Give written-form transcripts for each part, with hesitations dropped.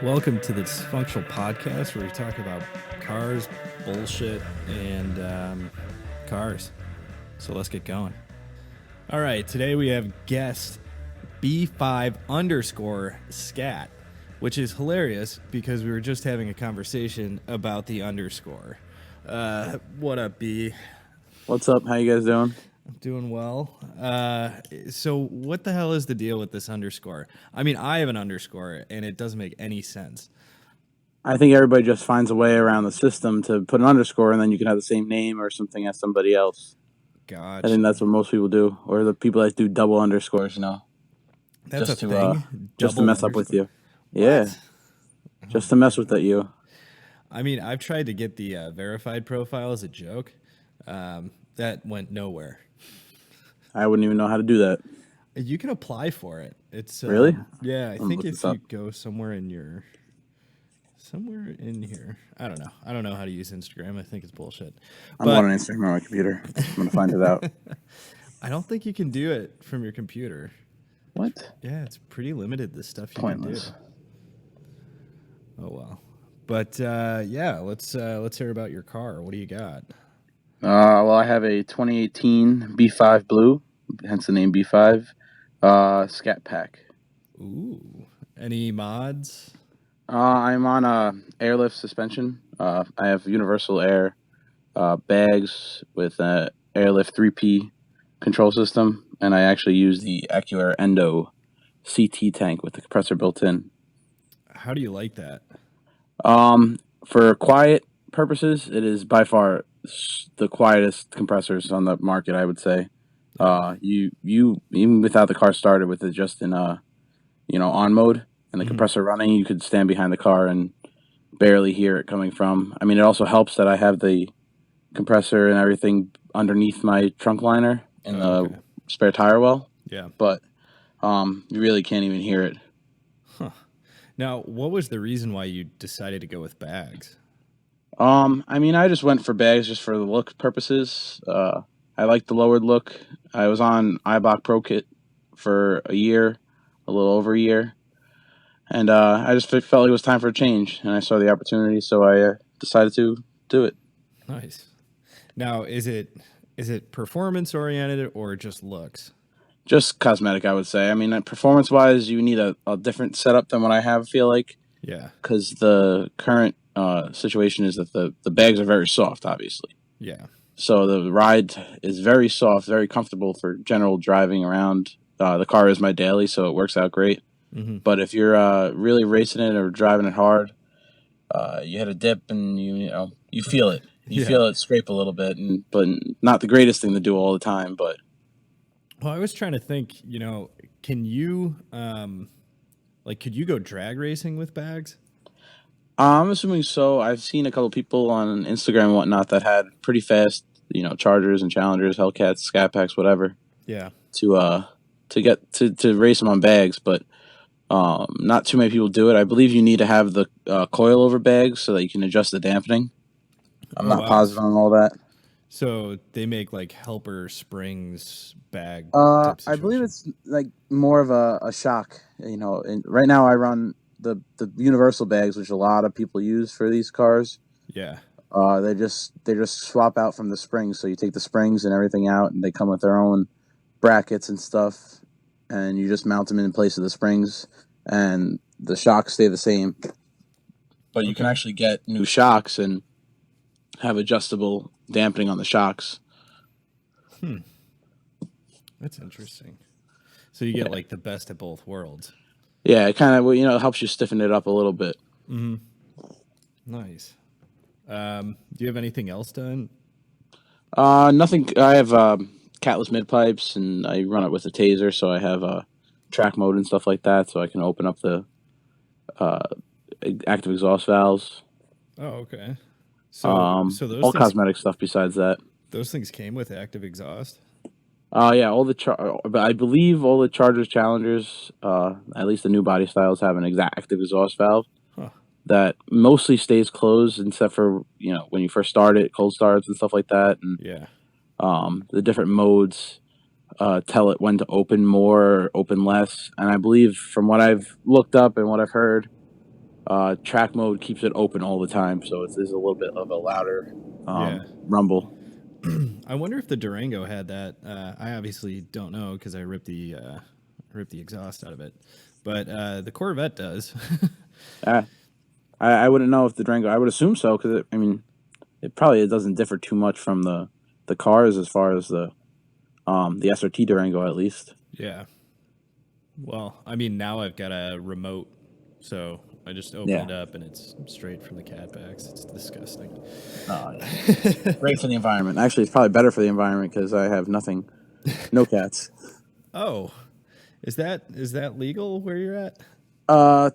Welcome to the Dysfunctional Podcast, where we talk about cars, bullshit, and cars. So let's get going. All right, today we have guest B5_scat, which is hilarious because we were just having a conversation about the underscore. What up, B? What's up? How you guys doing? I'm doing well. So what the hell is the deal with this underscore? I mean, I have an underscore, and it doesn't make any sense. I think everybody just finds a way around the system to put an underscore, and then you can have the same name or something as somebody else. Gotcha. I think that's what most people do, or the people that do double underscores, you know. That's just a to, thing? just to mess up with you. Yeah. What? Just to mess with you. I mean, I've tried to get the verified profile as a joke. That went nowhere. I wouldn't even know how to do that. You can apply for it. It's Really? Yeah, I think if you go somewhere in here. I don't know. I don't know how to use Instagram. I think it's bullshit. I'm on Instagram on my computer. I'm going to find it out. I don't think you can do it from your computer. What? Yeah, it's pretty limited, the stuff you Pointless. can do. Oh, well. But, yeah, let's hear about your car. What do you got? Well, I have a 2018 B5 Blue, hence the name B5, Scat Pack. Ooh. Any mods? I'm on airlift suspension. I have universal air bags with an airlift 3P control system, and I actually use the AccuAir Endo CT tank with the compressor built in. How do you like that? For quiet purposes, it is by far the quietest compressors on the market, I would say. You even without the car started with it just in on mode and the compressor running, you could stand behind the car and barely hear it coming from. I mean, it also helps that I have the compressor and everything underneath my trunk liner in the spare tire well. Yeah. But you really can't even hear it. Huh. Now, what was the reason why you decided to go with bags? I mean, I just went for bags just for the look purposes. I like the lowered look. I was on iBox Pro Kit for a little over a year, and I just felt like it was time for a change, and I saw the opportunity, so I decided to do it. Nice. Now, is it performance oriented or just looks? Just cosmetic, I would say. I mean, performance-wise, you need a different setup than what I have, I feel like. Yeah. Because the current situation is that the bags are very soft, obviously. Yeah. So the ride is very soft, very comfortable for general driving around. The car is my daily, so it works out great. Mm-hmm. But if you're really racing it or driving it hard, you hit a dip and you feel it. You feel it scrape a little bit, but not the greatest thing to do all the time. But well, I was trying to think. Can you could you go drag racing with bags? I'm assuming so. I've seen a couple people on Instagram and whatnot that had pretty fast, Chargers and Challengers, Hellcats, Scat Packs, whatever. Yeah. To get to race them on bags, but not too many people do it. I believe you need to have the coilover bags so that you can adjust the dampening. I'm not positive on all that. So they make like helper springs bag. I believe it's like more of a shock. And right now I run the universal bags, which a lot of people use for these cars. Yeah. They just swap out from the springs. So you take the springs and everything out, and they come with their own brackets and stuff, and you just mount them in place of the springs, and the shocks stay the same. But you can actually get new shocks and have adjustable dampening on the shocks. That's interesting. So you get like the best of both worlds. Yeah, it kind of it helps you stiffen it up a little bit. Mm-hmm. Nice. Do you have anything else done? Nothing. I have catless midpipes, and I run it with a taser, so I have track mode and stuff like that, so I can open up the active exhaust valves. Oh, okay. So those all cosmetic stuff besides that. Those things came with active exhaust? Yeah, I believe all the Chargers, Challengers, at least the new body styles, have an active exhaust valve that mostly stays closed, except for when you first start it, cold starts and stuff like that. And the different modes tell it when to open more or open less. And I believe from what I've looked up and what I've heard, track mode keeps it open all the time, so there's a little bit of a louder Yeah. rumble. I wonder if the Durango had that. I obviously don't know because I ripped the exhaust out of it, but the Corvette does. I wouldn't know if the Durango. I would assume so because I mean, it doesn't differ too much from the cars as far as the SRT Durango at least. Yeah. Well, I mean, now I've got a remote, so I just open it up and it's straight from the catbacks. It's disgusting. Great for the environment. Actually, it's probably better for the environment because I have no cats. Oh, is that legal where you're at?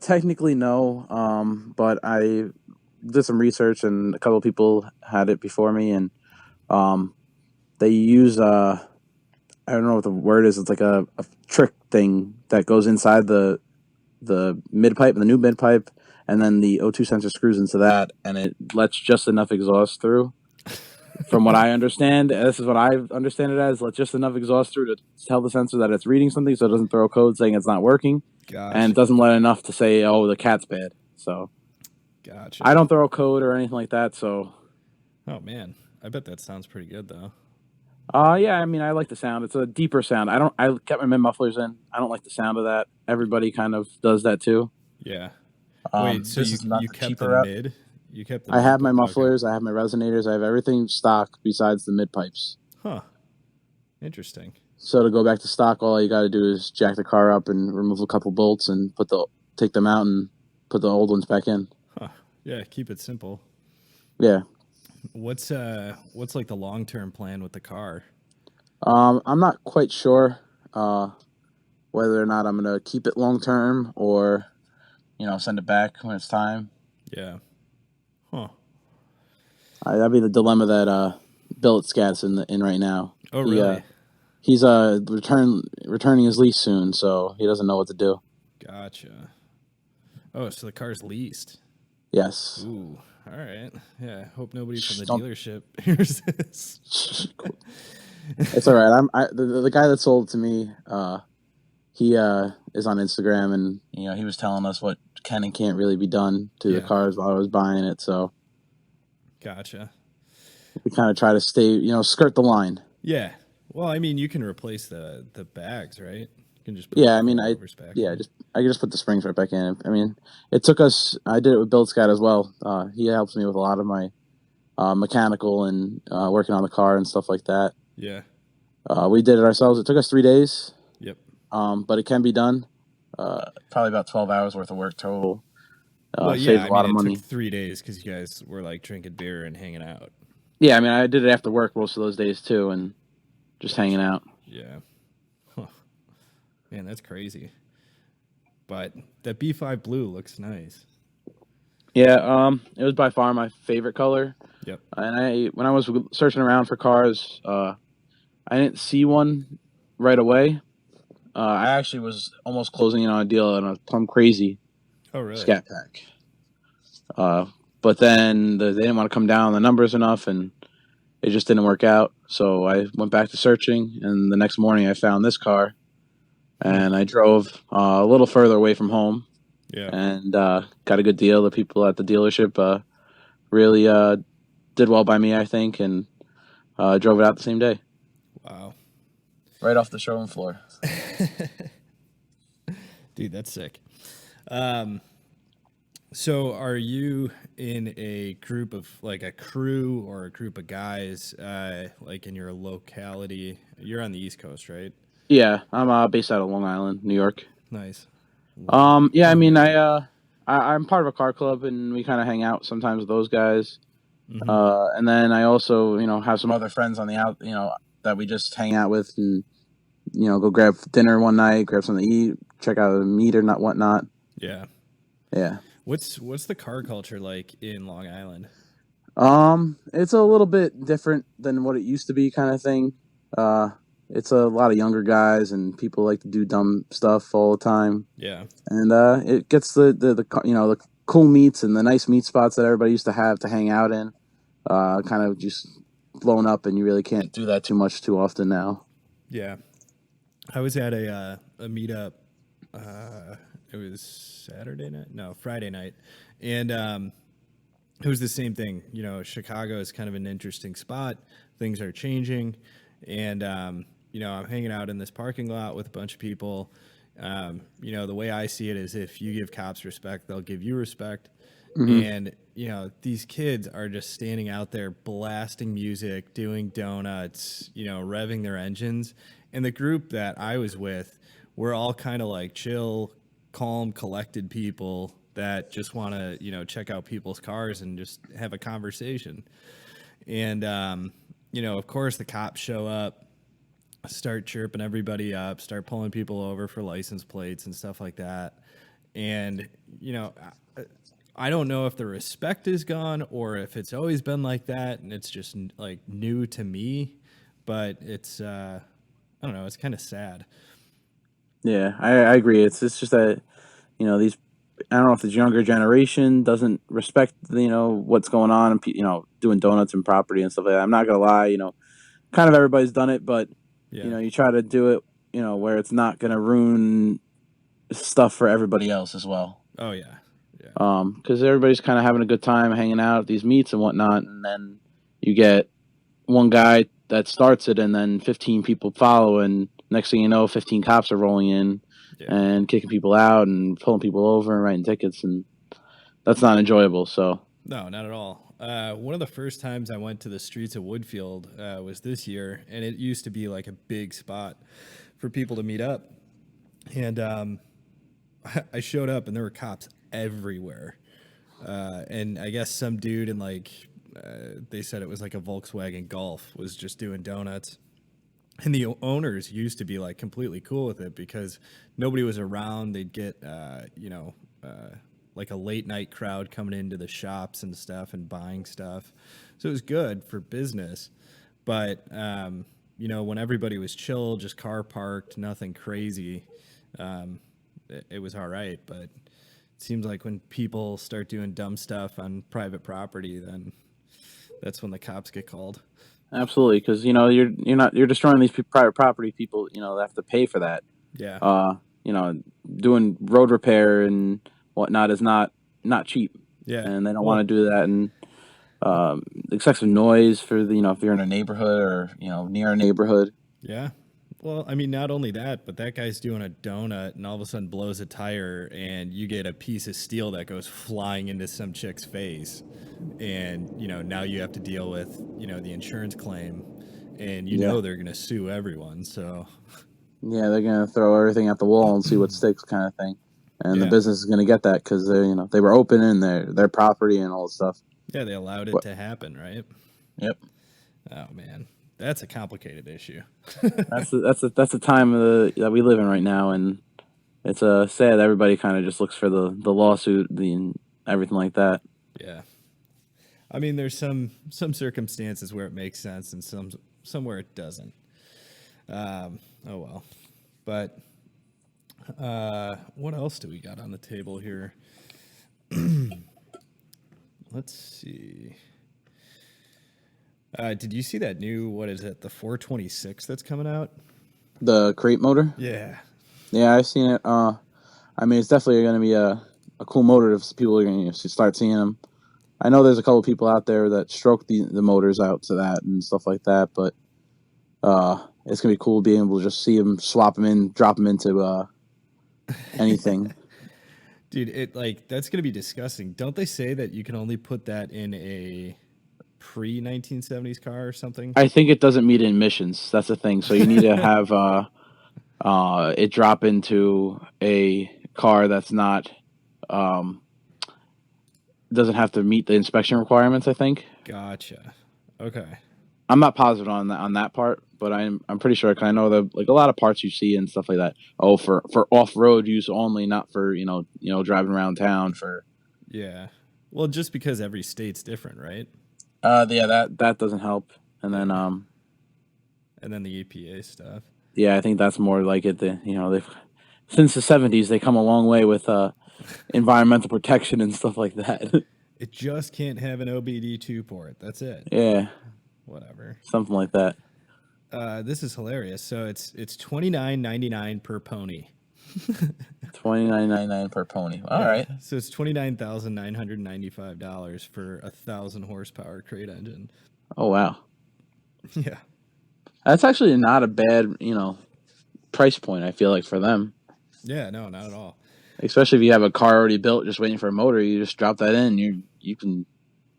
Technically no. But I did some research and a couple of people had it before me, and they use I don't know what the word is. It's like a trick thing that goes inside the midpipe, the new midpipe, and then the O2 sensor screws into that, and it lets just enough exhaust through. From what I understand, this is what I understand it as: let just enough exhaust through to tell the sensor that it's reading something, so it doesn't throw a code saying it's not working. Gotcha. And it doesn't let enough to say, "Oh, the cat's bad." So, gotcha. I don't throw a code or anything like that. So, oh man, I bet that sounds pretty good though. Yeah, I mean, I like the sound. It's a deeper sound. I kept my mid mufflers in. I don't like the sound of that. Everybody kind of does that too. Yeah. Wait, so you kept the mid? You kept the I have my mufflers. Okay. I have my resonators. I have everything stock besides the mid pipes. Huh. Interesting. So to go back to stock, all you got to do is jack the car up and remove a couple bolts and take them out and put the old ones back in. Huh. Yeah, keep it simple. Yeah. What's like the long-term plan with the car? I'm not quite sure whether or not I'm going to keep it long-term or, send it back when it's time. Yeah. Huh. That'd be the dilemma that Billet Scat's in right now. Oh, really? He's returning his lease soon, so he doesn't know what to do. Gotcha. Oh, so the car's leased. Yes. Ooh. All right. Yeah. Hope nobody from the dealership hears this. It's all right. The guy that sold it to me. He is on Instagram, and he was telling us what can and can't really be done to the cars while I was buying it. So. Gotcha. We kind of try to stay, skirt the line. Yeah. Well, I mean, you can replace the bags, right? You can just put I can just put the springs right back in. I mean, it took us. I did it with Build Scott as well. He helps me with a lot of my mechanical and working on the car and stuff like that. Yeah. We did it ourselves. It took us 3 days. Yep. But it can be done. Probably about 12 hours worth of work total. Saves a lot of money. It took 3 days because you guys were like drinking beer and hanging out. Yeah, I mean, I did it after work most of those days too, and just hanging out. Yeah. Huh. Man, that's crazy. But that B5 blue looks nice. Yeah, it was by far my favorite color. Yep. And when I was searching around for cars, I didn't see one right away. I actually was almost closing in on a deal on a Plum Crazy Scat Pack. But then they didn't want to come down on the numbers enough, and it just didn't work out. So I went back to searching, and the next morning I found this car, and I drove a little further away from home. Yeah. And got a good deal. The people at the dealership really did well by me, I think, and drove it out the same day. Wow. Right off the showroom floor. Dude, that's sick. So are you in a group of like a crew or a group of guys like in your locality? You're on the East Coast, right? Yeah, I'm based out of Long Island, New York. Nice. Yeah, I mean, I'm part of a car club, and we kind of hang out sometimes with those guys. Mm-hmm. And then I also, have some other friends on the out, that we just hang out with, and go grab dinner one night, grab something to eat, check out a meet or not whatnot. Yeah. Yeah. What's the car culture like in Long Island? It's a little bit different than what it used to be, kind of thing. It's a lot of younger guys, and people like to do dumb stuff all the time. Yeah. And it gets the cool meets and the nice meet spots that everybody used to have to hang out in, kind of just blown up, and you really can't do that too often now. Yeah. I was at a meetup It was Saturday night? No, Friday night. And it was the same thing. You know, Chicago is kind of an interesting spot. Things are changing. And, you know, I'm hanging out in this parking lot with a bunch of people. You know, the way I see it is if you give cops respect, they'll give you respect. Mm-hmm. And, you know, these kids are just standing out there blasting music, doing donuts, you know, revving their engines. And the group that I was with, we're all kind of like chill, calm, collected people that just want to, you know, check out people's cars and just have a conversation. And, you know, of course, the cops show up, start chirping everybody up, start pulling people over for license plates and stuff like that. And, you know, I don't know if the respect is gone or if it's always been like that and it's just like new to me, but it's, I don't know, it's kind of sad. Yeah, I agree. It's just that, you know, these, I don't know if this younger generation doesn't respect, you know, what's going on and, you know, doing donuts and property and stuff like that. I'm not going to lie, you know, kind of everybody's done it, but, Yeah. you know, you try to do it, you know, where it's not going to ruin stuff for everybody else as well. Oh, yeah. Because everybody's kind of having a good time hanging out at these meets and whatnot, and then you get one guy that starts it, and then 15 people follow, and next thing you know, 15 cops are rolling in and kicking people out and pulling people over and writing tickets, and that's not enjoyable. So no, not at all. One of the first times I went to the streets of Woodfield was this year, and it used to be like a big spot for people to meet up. And I showed up, and there were cops everywhere. And I guess some dude in like, they said it was like a Volkswagen Golf was just doing donuts. And the owners used to be like completely cool with it because nobody was around. They'd get, you know, like a late night crowd coming into the shops and stuff and buying stuff. So it was good for business. But, you know, when everybody was chill, just car parked, nothing crazy, it was all right. But it seems like when people start doing dumb stuff on private property, then that's when the cops get called. absolutely, because you know you're destroying these private property. People, you know, they have to pay for that. Yeah. You know, doing road repair and whatnot is not cheap. Yeah. And they don't want to do that. And excessive noise for the, you know, if you're in a neighborhood or, you know, near a neighborhood. Yeah. Well, I mean, not only that, but that guy's doing a donut and all of a sudden blows a tire and you get a piece of steel that goes flying into some chick's face. And, you know, now you have to deal with, you know, the insurance claim and you know they're going to sue everyone. So, yeah, they're going to throw everything at the wall and see what sticks kind of thing. And the business is going to get that because they're, you know, they were open in their property and all this stuff. Yeah, they allowed it to happen, right? Yep. Oh, man. That's a complicated issue. That's the time that we live in right now, and it's sad. Everybody kind of just looks for the lawsuit, and everything like that. Yeah, I mean, there's some circumstances where it makes sense, and some where it doesn't. Oh well, but what else do we got on the table here? Let's see. Did you see that new, what is it, the 426 that's coming out? The crate motor? Yeah. Yeah, I've seen it. I mean, it's definitely going to be a cool motor if people are going to start seeing them. I know there's a couple people out there that stroke the motors out to that and stuff like that, but it's going to be cool being able to just see them, swap them in, drop them into anything. Dude, that's going to be disgusting. Don't they say that you can only put that in a pre-1970s car or something? I think it doesn't meet emissions. That's the thing. So you need to have it drop into a car that's not doesn't have to meet the inspection requirements, I think. Gotcha. Okay. I'm not positive on that part, but I'm pretty sure, because I know that like a lot of parts you see and stuff like that. Oh, for off-road use only, not for you know driving around town for. Yeah. Well, just because every state's different, right? Yeah, that doesn't help. And then the EPA stuff. Yeah, I think that's more like it. They've since the 70s they come a long way with environmental protection and stuff like that. It just can't have an OBD2 port. That's it. Yeah. Whatever. Something like that. This is hilarious. So it's $29.99 per pony. $29.99 per pony. All right. So it's $29,995 for a 1,000 horsepower crate engine. Oh, wow. Yeah. That's actually not a bad, price point, I feel like, for them. Yeah, no, not at all. Especially if you have a car already built just waiting for a motor, you just drop that in. You can,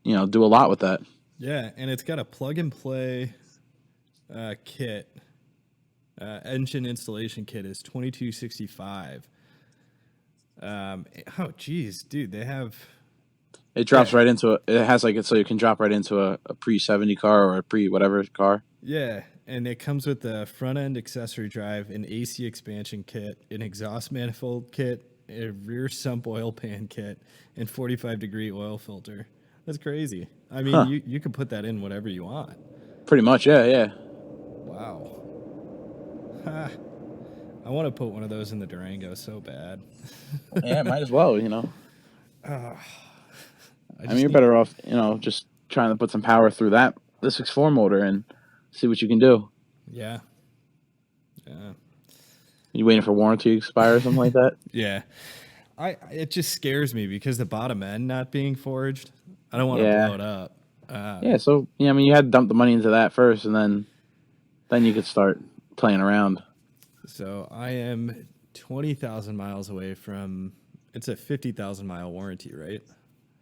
do a lot with that. Yeah, and it's got a plug-and-play kit. Engine installation kit is $22.65. Oh, geez, dude, they have... It drops right into it has like it so you can drop right into a pre-70 car or a pre-whatever car. Yeah, and it comes with a front-end accessory drive, an AC expansion kit, an exhaust manifold kit, a rear sump oil pan kit, and 45-degree oil filter. That's crazy. I mean, you can put that in whatever you want. Pretty much, yeah. Wow. Ha. I want to put one of those in the Durango so bad. Yeah, might as well, I mean, you're better off, just trying to put some power through the 6.4 motor and see what you can do. Yeah. You waiting for warranty to expire or something like that? Yeah. It just scares me because the bottom end not being forged. I don't want to blow it up. So I mean, you had to dump the money into that first, and then you could start playing around. So I am 20,000 miles away from. It's a 50,000 mile warranty, right?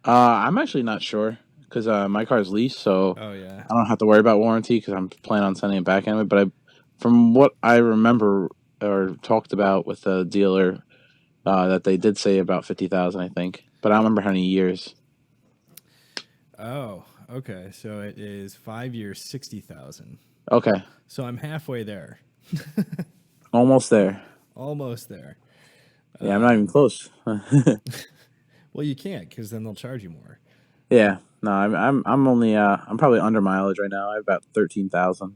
I'm actually not sure because my car's leased, so I don't have to worry about warranty because I'm planning on sending it back anyway. But from what I remember or talked about with the dealer, that they did say about 50,000, I think, but I don't remember how many years. Oh, okay. So it is 5 years, 60,000. Okay. So I'm halfway there. Almost there. Almost there. Yeah, I'm not even close. Well, you can't because then they'll charge you more. Yeah. No, I'm only I'm probably under mileage right now. I have about 13,000.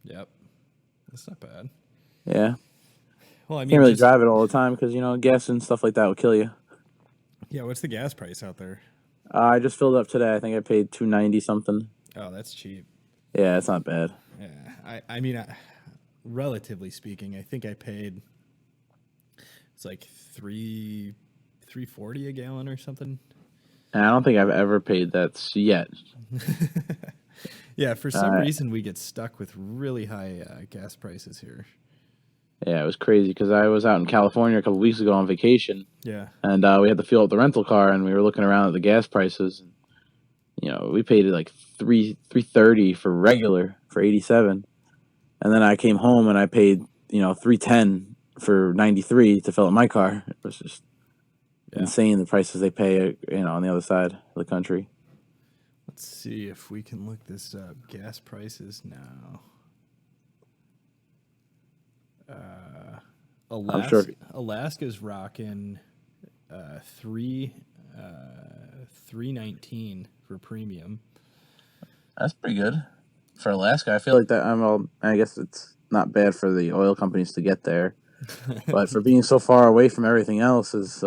Yep. That's not bad. Yeah. Well, I mean, can't really drive it all the time because gas and stuff like that will kill you. Yeah. What's the gas price out there? I just filled up today. I think I paid $2.90 something. Oh, that's cheap. Yeah, it's not bad. Yeah. I mean, relatively speaking, I think I paid. It's like $3.40 a gallon or something. And I don't think I've ever paid that yet. Yeah, for some reason we get stuck with really high gas prices here. Yeah, it was crazy because I was out in California a couple weeks ago on vacation. Yeah. And we had to fuel up the rental car, and we were looking around at the gas prices. We paid like $3.30 for regular for 87, and then I came home and I paid $3.10 for 93 to fill up my car. It was just insane the prices they pay on the other side of the country. Let's see if we can look this up. Gas prices now. Alaska's rocking $3.19 for premium. That's pretty good for Alaska. I feel like that. I guess it's not bad for the oil companies to get there, but for being so far away from everything else is.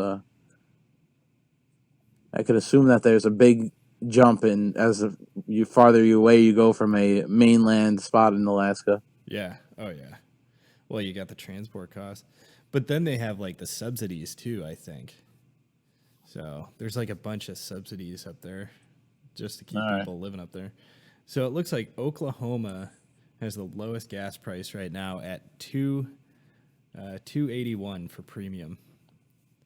I could assume that there's a big jump in you farther away you go from a mainland spot in Alaska. Yeah. Oh yeah. Well, you got the transport costs, but then they have like the subsidies too, I think. So there's like a bunch of subsidies up there just to keep people living up there. So it looks like Oklahoma has the lowest gas price right now at $2.81 for premium.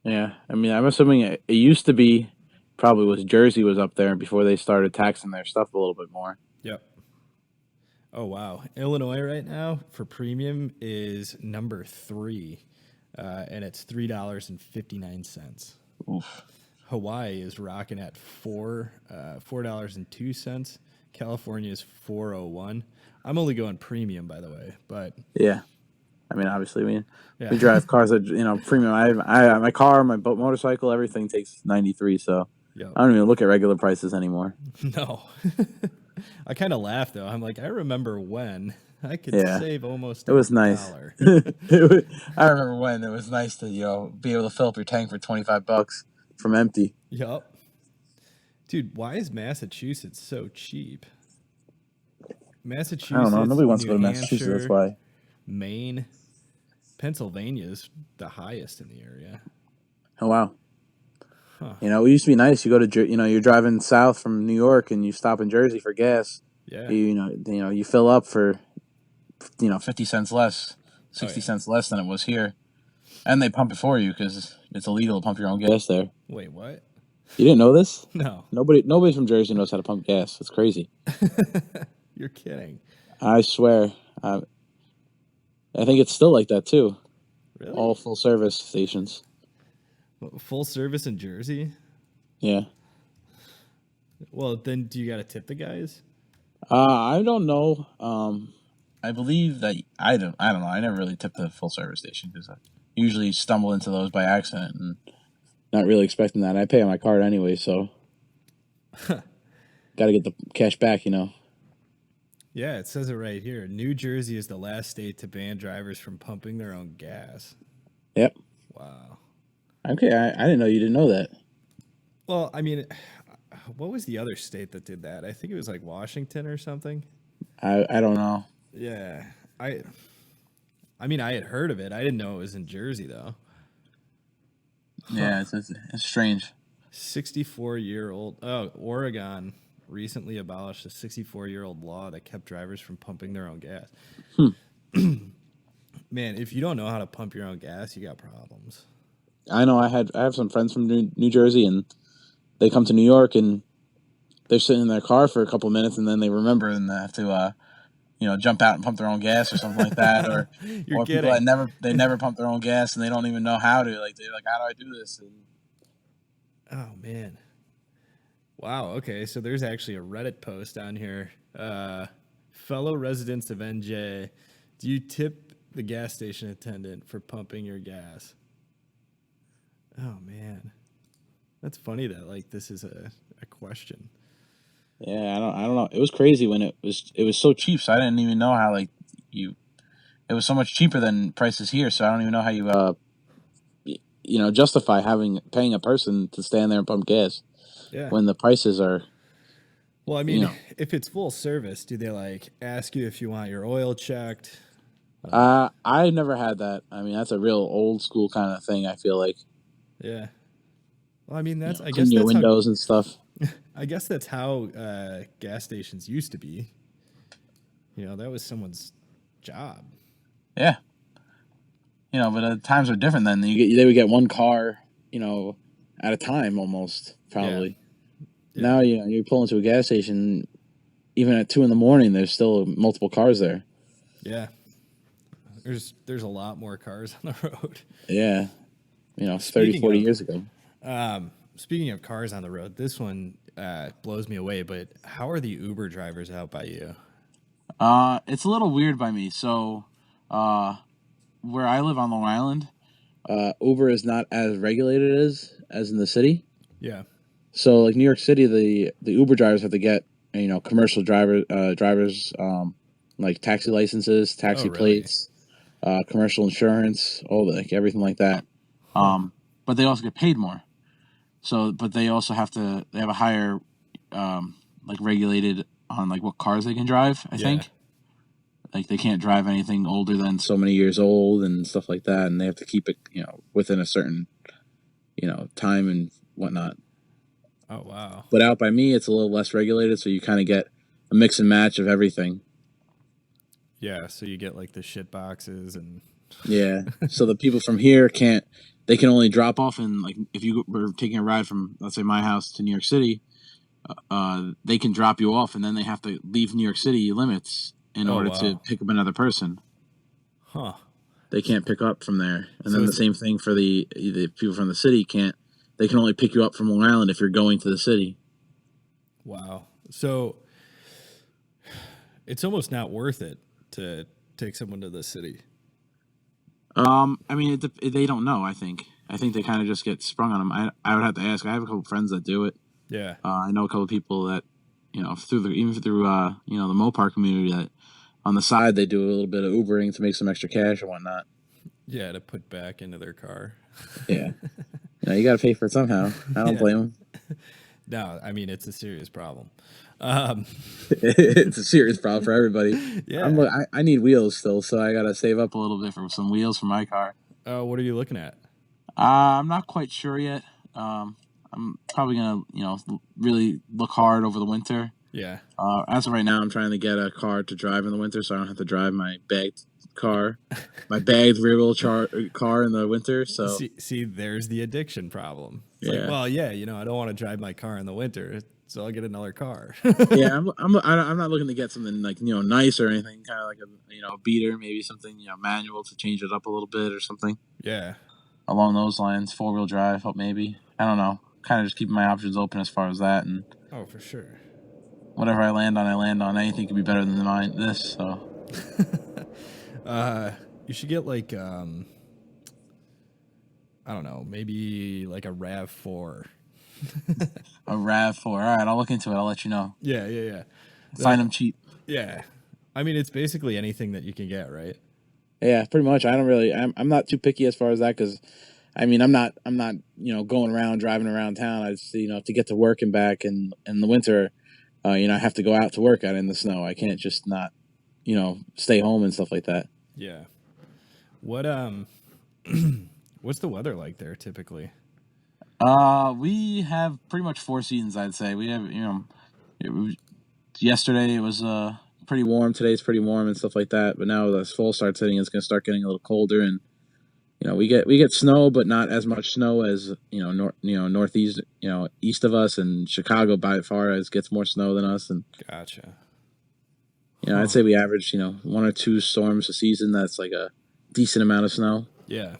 Yeah, I mean, I'm assuming it used to be probably was Jersey was up there before they started taxing their stuff a little bit more. Yep. Oh, wow. Illinois right now for premium is number 3, and it's $3.59. Oof. Hawaii is rocking at $4.02. California is $4.01. I'm only going premium, by the way, but yeah. I mean, obviously, we drive cars that premium. I my car, my boat, motorcycle, everything takes 93. So I don't even look at regular prices anymore. No. I kind of laugh though. I'm like, I remember when I could save almost. It was nice. I remember when it was nice to be able to fill up your tank for $25 from empty. Yup. Dude, why is Massachusetts so cheap? Massachusetts. I don't know. Nobody wants New to go to Hampshire, Massachusetts. That's why. Maine. Pennsylvania's the highest in the area. Oh wow. Huh. You know, it used to be nice. You go to you're driving south from New York and you stop in Jersey for gas. Yeah. You fill up for 50 cents less, 60 yeah. cents less than it was here, and they pump it for you because it's illegal to pump your own gas there. Wait, what? You didn't know this? No. Nobody from Jersey knows how to pump gas. It's crazy. You're kidding. I swear. I think it's still like that too. Really? All full service stations. Full service in Jersey? Yeah. Well, then do you got to tip the guys? I don't know. I believe that I don't know. I never really tipped the full service station because I usually stumble into those by accident and not really expecting that. I pay on my card anyway, so got to get the cash back, Yeah, it says it right here. New Jersey is the last state to ban drivers from pumping their own gas. Yep. Wow. Okay, I didn't know you didn't know that. Well, I mean, what was the other state that did that? I think it was like Washington or something. I don't know. Yeah. I mean, I had heard of it. I didn't know it was in Jersey, though. Yeah, it's strange. 64-year-old. Oh, Oregon recently abolished a 64-year-old law that kept drivers from pumping their own gas. Man, if you don't know how to pump your own gas, you got problems. I know. I have some friends from New Jersey, and they come to New York, and they're sitting in their car for a couple of minutes, and then they remember and they have to jump out and pump their own gas or something like that, or You're kidding. people that never pump their own gas and they don't even know how to. Like they're like, how do I do this? And, oh man, wow. Okay, so there's actually a Reddit post on here. Fellow residents of NJ, do you tip the gas station attendant for pumping your gas? Oh man, that's funny that like this is a question. yeah, I don't know. It was crazy when it was so cheap, so I didn't even know how it was so much cheaper than prices here, so I don't even know how you justify paying a person to stand there and pump gas. Yeah. When the prices are. Well, I mean, if it's full service, do they like ask you if you want your oil checked? I never had that. I mean, that's a real old school kind of thing. I feel like. Yeah. Well, I mean, I guess clean your windows and stuff. I guess that's how gas stations used to be. That was someone's job. Yeah. But times are different then. They would get one car, at a time almost, probably. Yeah. Now, you pull into a gas station, even at 2 a.m, there's still multiple cars there. Yeah. There's a lot more cars on the road. Yeah. 30, 40 years ago. Speaking of cars on the road, this one blows me away, but how are the Uber drivers out by you? It's a little weird by me. So, where I live on Long Island, Uber is not as regulated as in the city. Yeah. So, like New York City, the Uber drivers have to get commercial drivers, like taxi licenses, taxi plates, commercial insurance, everything like that. But they also get paid more. So, but they also they have a higher, regulated on what cars they can drive. I think. Like they can't drive anything older than so many years old and stuff like that, and they have to keep it, within a certain, time and whatnot. Oh wow! But out by me, it's a little less regulated, so you kind of get a mix and match of everything. Yeah, so you get like the shit boxes and. Yeah, so the people from here they can only drop off and if you were taking a ride from, let's say, my house to New York City, they can drop you off and then they have to leave New York City limits in order to pick up another person. Huh. They can't pick up from there. And then the same thing for the people from the city they can only pick you up from Long Island if you're going to the city. Wow. So it's almost not worth it to take someone to the city. I mean, they don't know. I think they kind of just get sprung on them. I would have to ask. I have a couple friends that do it. Yeah. I know a couple of people that, through the Mopar community, that on the side they do a little bit of Ubering to make some extra cash and whatnot. Yeah, to put back into their car. Yeah. You got to pay for it somehow. I don't blame them. No, I mean, it's a serious problem. Um, It's a serious problem for everybody. yeah. I need wheels still, so I gotta save up a little bit for some wheels for my car. What are you looking at? I'm not quite sure yet. I'm probably gonna, really look hard over the winter. Yeah. As of right now, I'm trying to get a car to drive in the winter, so I don't have to drive my bagged car, my bagged rear-wheel car in the winter. So See, there's the addiction problem. It's like, yeah, well, yeah, I don't want to drive my car in the winter, so I'll get another car. yeah. I'm not looking to get something like nice or anything. Kind of like a beater, maybe something manual to change it up a little bit or something Yeah. along those lines. 4-wheel drive, maybe. I don't know. Kind of just keeping my options open as far as that, and Oh, for sure. whatever I land on. Anything could be better than this. So You should get like I don't know, maybe like a RAV4. a RAV4. All right, I'll look into it. I'll let you know. Yeah. Find them cheap. Yeah. I mean, it's basically anything that you can get, right? Yeah, pretty much. I don't really. I'm not too picky as far as that because, I mean, I'm not going around driving around town. I just to get to work and back in the winter, I have to go out to work out in the snow. I can't just not stay home and stuff like that. Yeah. What what's the weather like there typically? We have pretty much 4 seasons. I'd say we have. Yesterday it was pretty warm. Today's pretty warm and stuff like that. But now as fall starts hitting, it's going to start getting a little colder, and we get snow, but not as much snow as northeast, east of us, and Chicago by far gets more snow than us. And Gotcha. I'd say we average 1 or 2 storms a season. That's like a decent amount of snow. Yeah.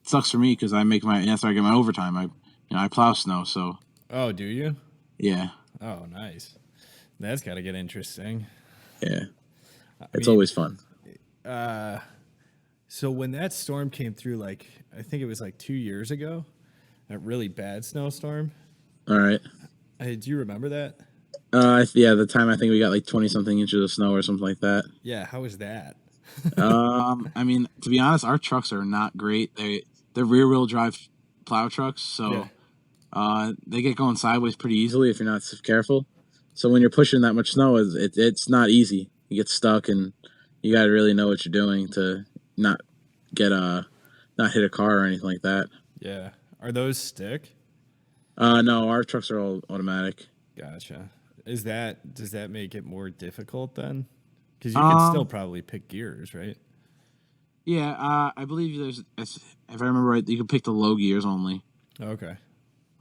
It sucks for me because after I get my overtime, I plow snow. So. Oh, do you? Yeah. Oh, nice. That's got to get interesting. Yeah. It's always fun. So when that storm came through, like, I think it was like 2 years ago, that really bad snowstorm. All right. Hey, do you remember that? Yeah, the time I think we got like 20-something inches of snow or something like that. Yeah, how was that? I mean, to be honest, our trucks are not great. They're rear-wheel drive plow trucks, so they get going sideways pretty easily if you're not careful. So when you're pushing that much snow, it's not easy. You get stuck, and you got to really know what you're doing to not hit a car or anything like that. Yeah. Are those stick? No, our trucks are all automatic. Gotcha. Does that make it more difficult then? Because you can still probably pick gears, right? Yeah, I believe if I remember right, you can pick the low gears only. Okay.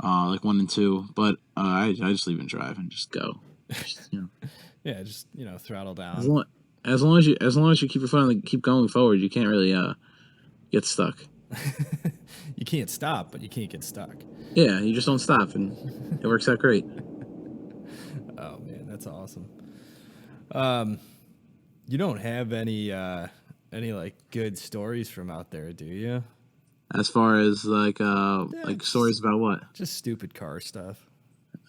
Like 1 and 2, but I just leave and drive and just go. Yeah, just throttle down. As long as you keep your foot on keep going forward, you can't really get stuck. You can't stop, but you can't get stuck. Yeah, you just don't stop, and it works out great. Oh man, that's awesome. You don't have any like good stories from out there, do you? As far as like stories about what? Just stupid car stuff.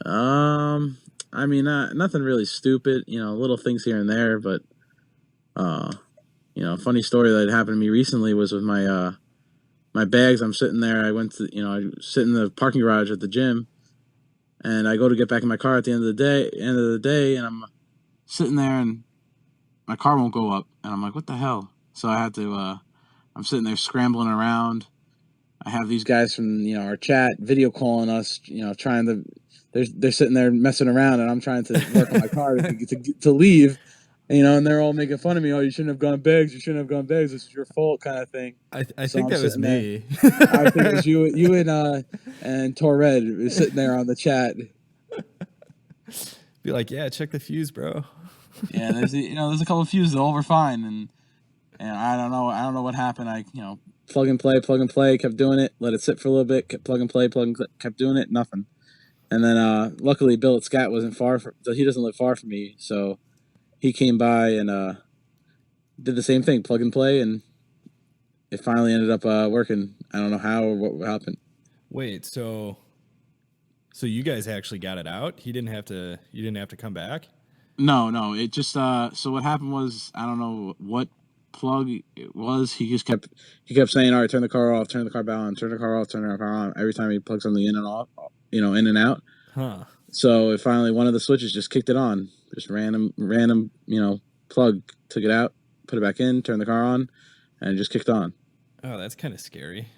I mean, nothing really stupid. Little things here and there, but a funny story that happened to me recently was with my bags. I'm sitting there. I went to I sit in the parking garage at the gym, and I go to get back in my car at the end of the day, and I'm sitting there, and my car won't go up, and I'm like, what the hell? So I had to. I'm sitting there scrambling around. I have these guys from our chat video calling us, trying to. They're sitting there messing around, and I'm trying to work on my car to leave, and they're all making fun of me. Oh, you shouldn't have gone bags. You shouldn't have gone bags. This is your fault, kind of thing. I think that was me. I think it was you and Torred was sitting there on the chat. Be like, yeah, check the fuse, bro. Yeah, there's a couple of fuses. All were fine, and I don't know what happened. I plug and play, kept doing it. Let it sit for a little bit. Kept plug and play, kept doing it. Nothing. And then luckily Bill at Scat wasn't far so he doesn't live far from me, so he came by and did the same thing, plug and play, and it finally ended up working. I don't know how or what happened. Wait, so you guys actually got it out? You didn't have to come back? No. It just so what happened was, I don't know what plug it was. He kept saying, all right, turn the car off, turn the car back on, turn the car off, turn the car on. Every time he plugged something in and off, in and out. Huh. So it finally, one of the switches just kicked it on. Just random, plug, took it out, put it back in, turned the car on, and it just kicked on. Oh, that's kind of scary.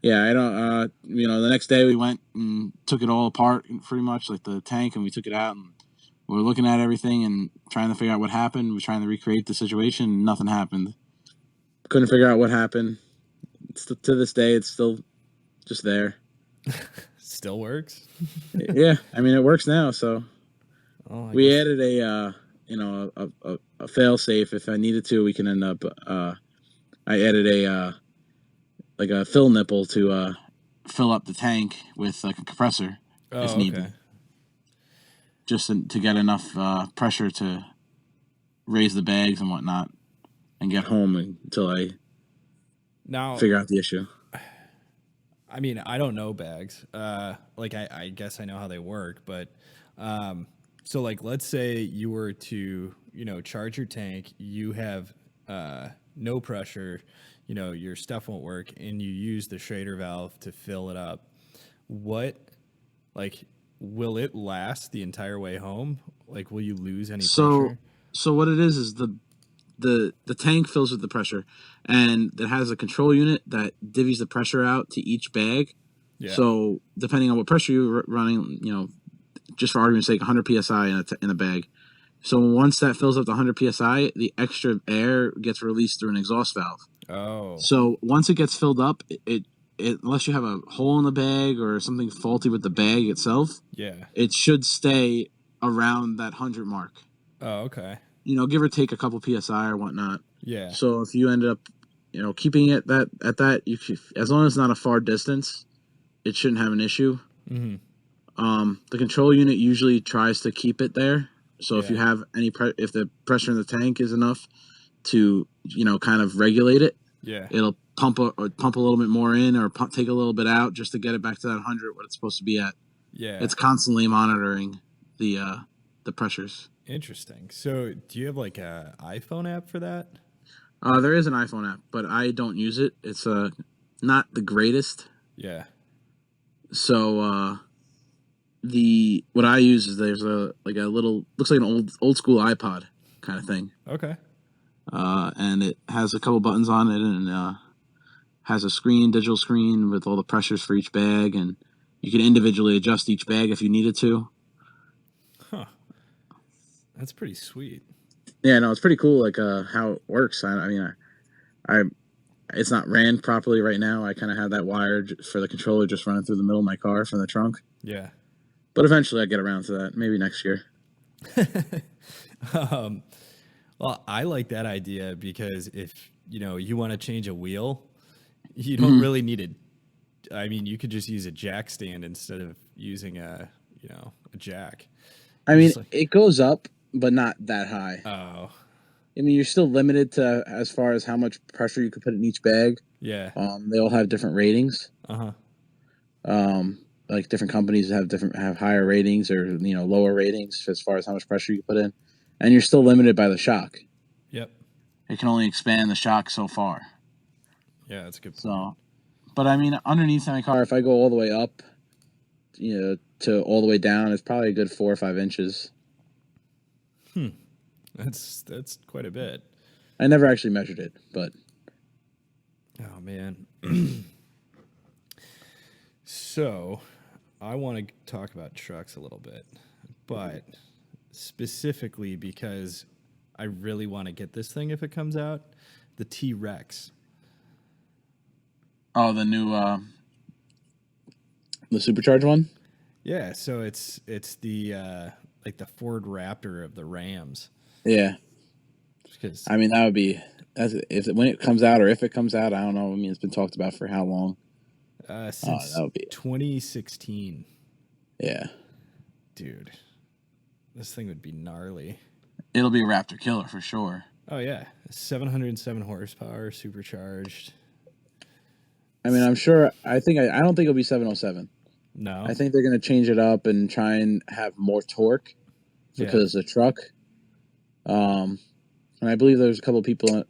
Yeah, I don't. The next day we went and took it all apart, pretty much like the tank, and we took it out and we were looking at everything and trying to figure out what happened. We were trying to recreate the situation, and nothing happened. Couldn't figure out what happened. To this day, it's still just there. Still works. Yeah, I mean it works now. So we added a fail safe if I needed to. We can end up. I added a fill nipple to fill up the tank with like a compressor if needed. Okay. Just to get enough pressure to raise the bags and whatnot, and get home until I figure out the issue. I mean, I don't know bags. I guess I know how they work, but so like, let's say you were to, charge your tank, you have no pressure, your stuff won't work, and you use the Schrader valve to fill it up. Will it last the entire way home? Like, will you lose any pressure? So what it is the tank fills with the pressure, and it has a control unit that divvies the pressure out to each bag. Yeah. So depending on what pressure you're running, just for argument's sake, 100 psi in a bag. So once that fills up to 100 psi, the extra air gets released through an exhaust valve. Oh. So once it gets filled up, it unless you have a hole in the bag or something faulty with the bag itself, it should stay around that 100 mark. Oh, okay. Give or take a couple psi or whatnot. Yeah. So if you end up, keeping it at that, as long as it's not a far distance, it shouldn't have an issue. Mm-hmm. The control unit usually tries to keep it there. So if you have if the pressure in the tank is enough to, kind of regulate it, it'll pump a little bit more in or take a little bit out just to get it back to that 100 what it's supposed to be at. Yeah. It's constantly monitoring the pressures. Interesting. So do you have like a iPhone app for that? There is an iPhone app, but I don't use it. It's not the greatest. Yeah. So what I use is there's a little, looks like an old school iPod kind of thing. Okay. And it has a couple buttons on it, and has a digital screen with all the pressures for each bag, and you can individually adjust each bag if you needed to. Huh. That's pretty sweet. Yeah, no, it's pretty cool. Like how it works. I it's not ran properly right now. I kind of have that wire for the controller just running through the middle of my car from the trunk. Yeah. But eventually I get around to that. Maybe next year. Well, I like that idea because if, you want to change a wheel, you don't really need you could just use a jack stand instead of using a jack. It goes up, but not that high. Oh. You're still limited to as far as how much pressure you could put in each bag. Yeah. They all have different ratings. Uh-huh. Like different companies have higher ratings or lower ratings as far as how much pressure you put in, and you're still limited by the shock. Yep. It can only expand the shock so far. Yeah, that's a good point. So, but underneath my car, if I go all the way up, to all the way down, it's probably a good 4 or 5 inches. That's quite a bit. I never actually measured it, but. Oh man. So, I want to talk about trucks a little bit, but specifically because I really want to get this thing if it comes out, the T-Rex. Oh, the new the supercharged one? Yeah, so it's the like the Ford Raptor of the Rams. Yeah. That would be when it comes out, or if it comes out, I don't know. It's been talked about for how long? Since that would be 2016. Yeah. Dude, this thing would be gnarly. It'll be a Raptor killer for sure. Oh yeah, 707 horsepower, supercharged. I'm sure. I don't think it'll be 707. No. I think they're going to change it up and try and have more torque because it's a truck. And I believe there's a couple of people,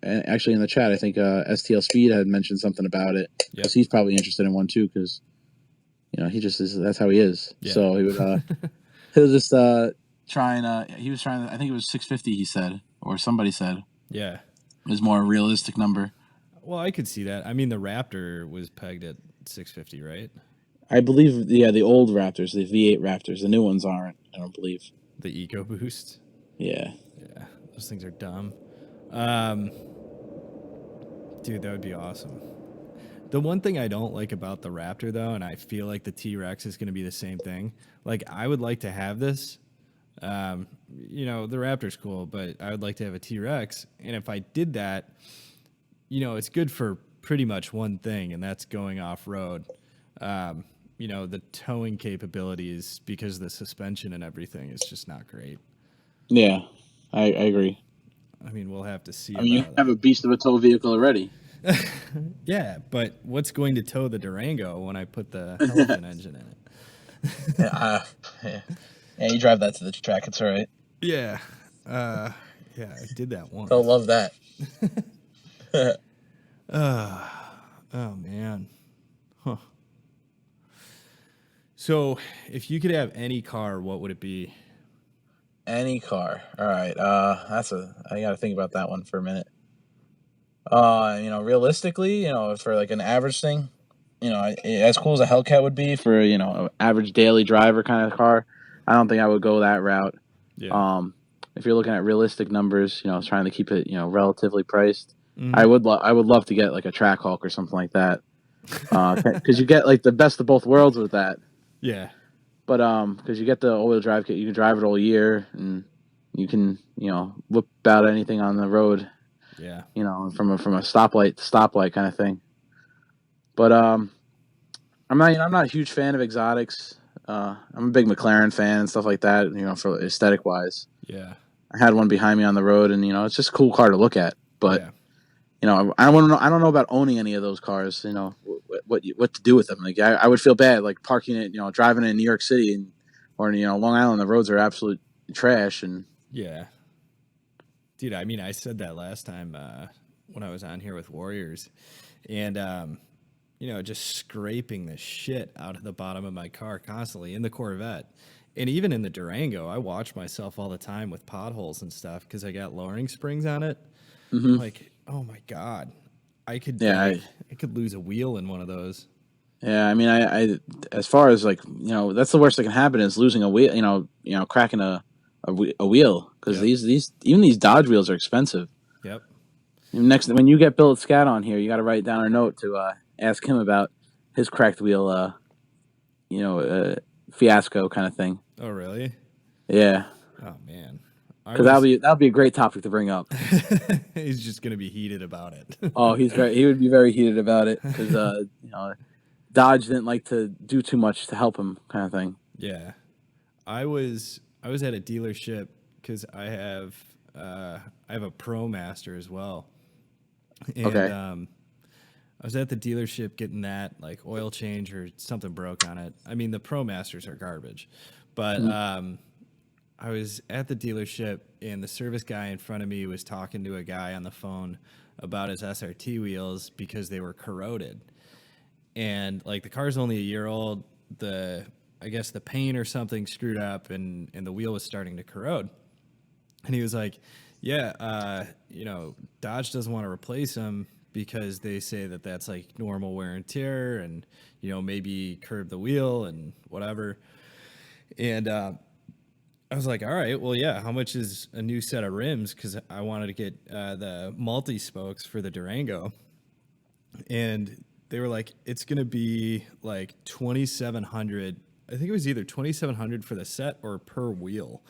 actually in the chat. I think STL Speed had mentioned something about it because he's probably interested in one too. Because he just is. That's how he is. Yeah. So he'll just try and he was trying. I think it was 650. He said, or somebody said, Yeah. is more a realistic number. Well, I could see that. I mean, the Raptor was pegged at 650, right? I believe, the old Raptors, the V8 Raptors, the new ones aren't. I don't believe. The EcoBoost. Yeah. Yeah, those things are dumb. Dude, that would be awesome. The one thing I don't like about the Raptor, though, and I feel like the T-Rex is going to be the same thing. Like, I would like to have this. The Raptor's cool, but I would like to have a T-Rex. And if I did that, it's good for pretty much one thing, and that's going off-road. The towing capabilities, because the suspension and everything is just not great. Yeah, I agree. I mean, we'll have to see. You have a beast of a tow vehicle already. Yeah, but what's going to tow the Durango when I put the Hellcat engine in it? Yeah, you drive that to the track. It's all right. Yeah. I did that once. They'll love that. Oh, man. Huh. So, if you could have any car, what would it be? Any car. All right. I got to think about that one for a minute. Realistically, for like an average thing, as cool as a Hellcat would be for, an average daily driver kind of car, I don't think I would go that route. Yeah. If you're looking at realistic numbers, trying to keep it, relatively priced, I would love to get like a track Hulk or something like that. Cause you get like the best of both worlds with that. Yeah. But, cause you get the all-wheel drive kit, you can drive it all year and you can, whip out anything on the road. Yeah. From a stoplight to stoplight kind of thing. But I'm not a huge fan of exotics. I'm a big McLaren fan and stuff like that. For aesthetic wise. Yeah. I had one behind me on the road, and it's just a cool car to look at. But yeah. I don't know about owning any of those cars. What to do with them? Like I would feel bad like parking it. Driving in New York City or Long Island. The roads are absolute trash and. Yeah. Dude, I mean, I said that last time when I was on here with Warriors, and just scraping the shit out of the bottom of my car constantly in the Corvette, and even in the Durango. I watch myself all the time with potholes and stuff because I got lowering springs on it. Mm-hmm. Like, oh my god, I could I could lose a wheel in one of those. Yeah, I mean, I as far as like that's the worst that can happen is losing a wheel. Cracking a wheel because these Dodge wheels are expensive. Yep. Next, when you get Bill Scat on here, you got to write down a note to ask him about his cracked wheel, fiasco kind of thing. Oh, really? Yeah. Oh man. Because that'll be a great topic to bring up. He's just gonna be heated about it. Oh, he would be very heated about it because Dodge didn't like to do too much to help him, kind of thing. Yeah, I was at a dealership because I have a Pro Master as well, and Okay. I was at the dealership getting that like oil change or something broke on it. I mean, the Pro Masters are garbage, but I was at the dealership and the service guy in front of me was talking to a guy on the phone about his SRT wheels because they were corroded. And like the car's only a year old, I guess the paint or something screwed up and the wheel was starting to corrode. And he was like, yeah, Dodge doesn't want to replace them because they say that that's like normal wear and tear and, maybe curb the wheel and whatever. And I was like, all right, well, yeah, how much is a new set of rims? Because I wanted to get the multi-spokes for the Durango. And they were like, it's going to be like $2,700. I think it was either $2,700 for the set or per wheel.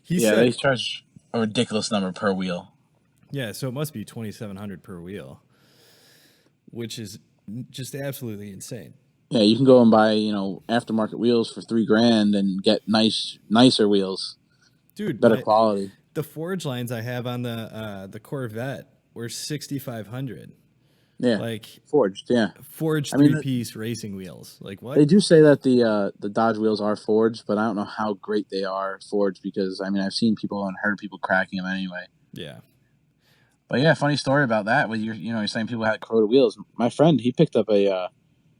They charge a ridiculous number per wheel. Yeah, so it must be $2,700 per wheel, which is just absolutely insane. Yeah, you can go and buy, aftermarket wheels for $3,000 and get nicer wheels. Dude, better quality. The forge lines I have on the Corvette were $6,500. Yeah, like forged. Yeah, forged three-piece racing wheels. Like what? They do say that the Dodge wheels are forged, but I don't know how great they are forged because I've seen people and heard people cracking them anyway. Yeah. But yeah, funny story about that. With you're saying people had corroded wheels. My friend, he picked up a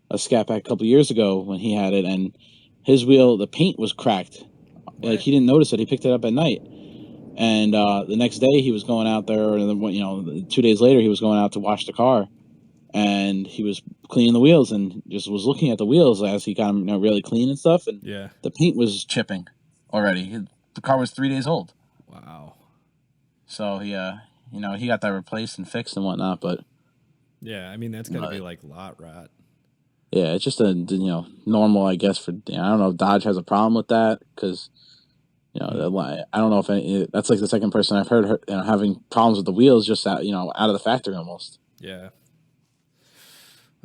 a Scat Pack a couple years ago when he had it, and his wheel, the paint was cracked. Like, he didn't notice it. He picked it up at night. And the next day he was going out there, and then, 2 days later he was going out to wash the car, and he was cleaning the wheels and just was looking at the wheels as he got them really clean and stuff, and the paint was chipping already. The car was 3 days old. Wow. So he got that replaced and fixed and whatnot, but yeah, I mean that's gotta be like lot rot. Yeah, it's just a normal, I guess. For I don't know if Dodge has a problem with that, because I don't know if that's like the second person I've heard having problems with the wheels just out of the factory almost. Yeah.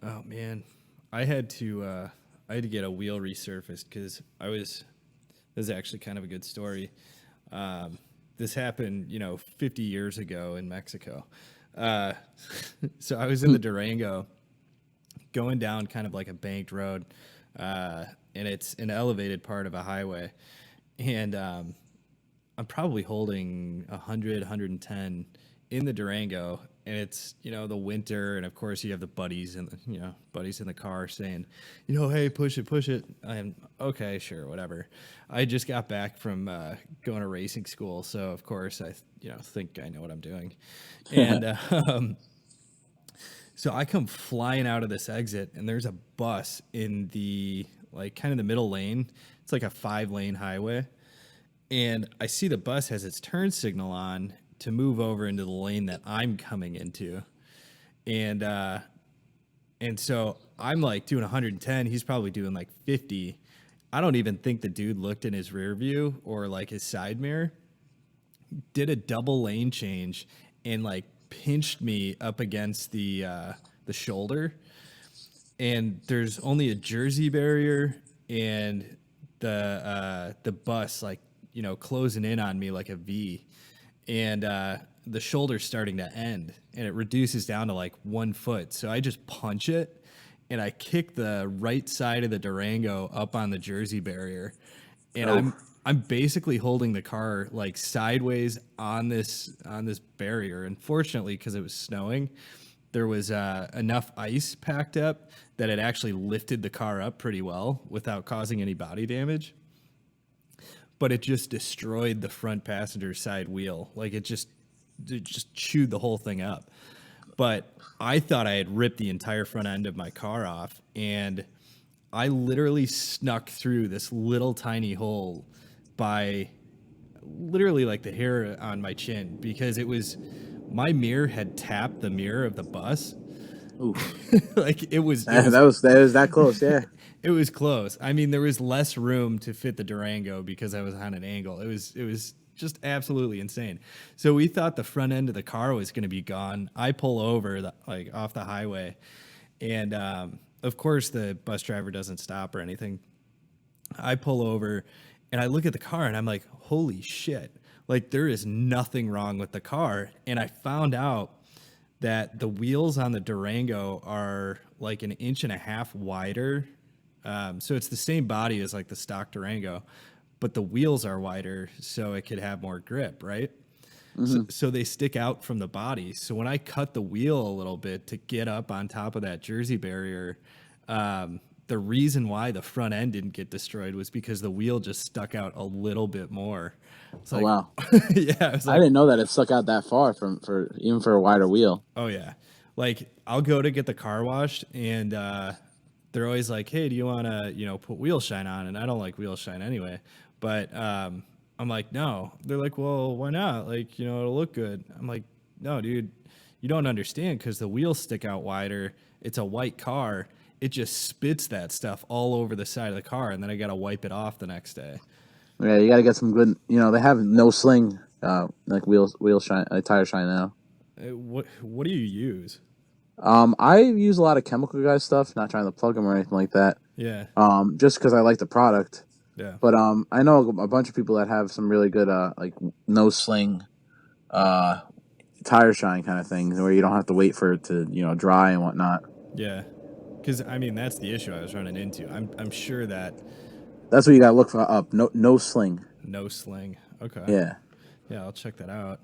Oh man, I had to get a wheel resurfaced because this is actually kind of a good story. This happened 50 years ago in Mexico. So I was in the Durango going down kind of like a banked road, and it's an elevated part of a highway, and I'm probably holding 100, 110 in the Durango, and it's the winter, and of course you have the buddies in the car saying, hey, push it. I'm okay, sure, whatever. I just got back from going to racing school, so of course I think I know what I'm doing, and so I come flying out of this exit, and there's a bus in the kind of the middle lane. It's like a 5-lane highway. And I see the bus has its turn signal on to move over into the lane that I'm coming into. And so I'm doing 110. He's probably doing 50. I don't even think the dude looked in his rear view or his side mirror. Did a double lane change and pinched me up against the shoulder. And there's only a jersey barrier and the bus closing in on me like a V, and the shoulder's starting to end, and it reduces down to 1 foot. So I just punch it, and I kick the right side of the Durango up on the jersey barrier, and I'm basically holding the car sideways on this barrier. And fortunately, because it was snowing, there was enough ice packed up that it actually lifted the car up pretty well without causing any body damage. But it just destroyed the front passenger side wheel. It just chewed the whole thing up. But I thought I had ripped the entire front end of my car off, and I literally snuck through this little tiny hole by literally the hair on my chin, because my mirror had tapped the mirror of the bus. Ooh. That was that close, yeah. It was close. I mean, there was less room to fit the Durango because I was on an angle. It was just absolutely insane. So we thought the front end of the car was going to be gone. I pull over off the highway, and of course the bus driver doesn't stop or anything. I pull over, and I look at the car, and I'm like, holy shit. There is nothing wrong with the car. And I found out that the wheels on the Durango are 1.5 inches wider. So it's the same body as the stock Durango, but the wheels are wider so it could have more grip, right? Mm-hmm. So they stick out from the body. So when I cut the wheel a little bit to get up on top of that jersey barrier, the reason why the front end didn't get destroyed was because the wheel just stuck out a little bit more. Oh, wow. Yeah. I didn't know that it stuck out that far even for a wider wheel. Oh, yeah. I'll go to get the car washed, and they're always like, hey, do you want to, put wheel shine on? And I don't like wheel shine anyway. But I'm like, no. They're like, well, why not? It'll look good. I'm like, no, dude, you don't understand, because the wheels stick out wider. It's a white car. It just spits that stuff all over the side of the car, and then I got to wipe it off the next day. Yeah, you got to get some good, they have no sling, wheel shine, tire shine now. What do you use? I use a lot of chemical guy stuff, not trying to plug them or anything like that. Yeah. Just because I like the product. Yeah. But I know a bunch of people that have some really good no sling tire shine kind of things, where you don't have to wait for it to dry and whatnot. Yeah. Because I mean, that's the issue I was running into. I'm sure that that's what you got to look for up. No sling. No sling. Okay. Yeah. Yeah, I'll check that out.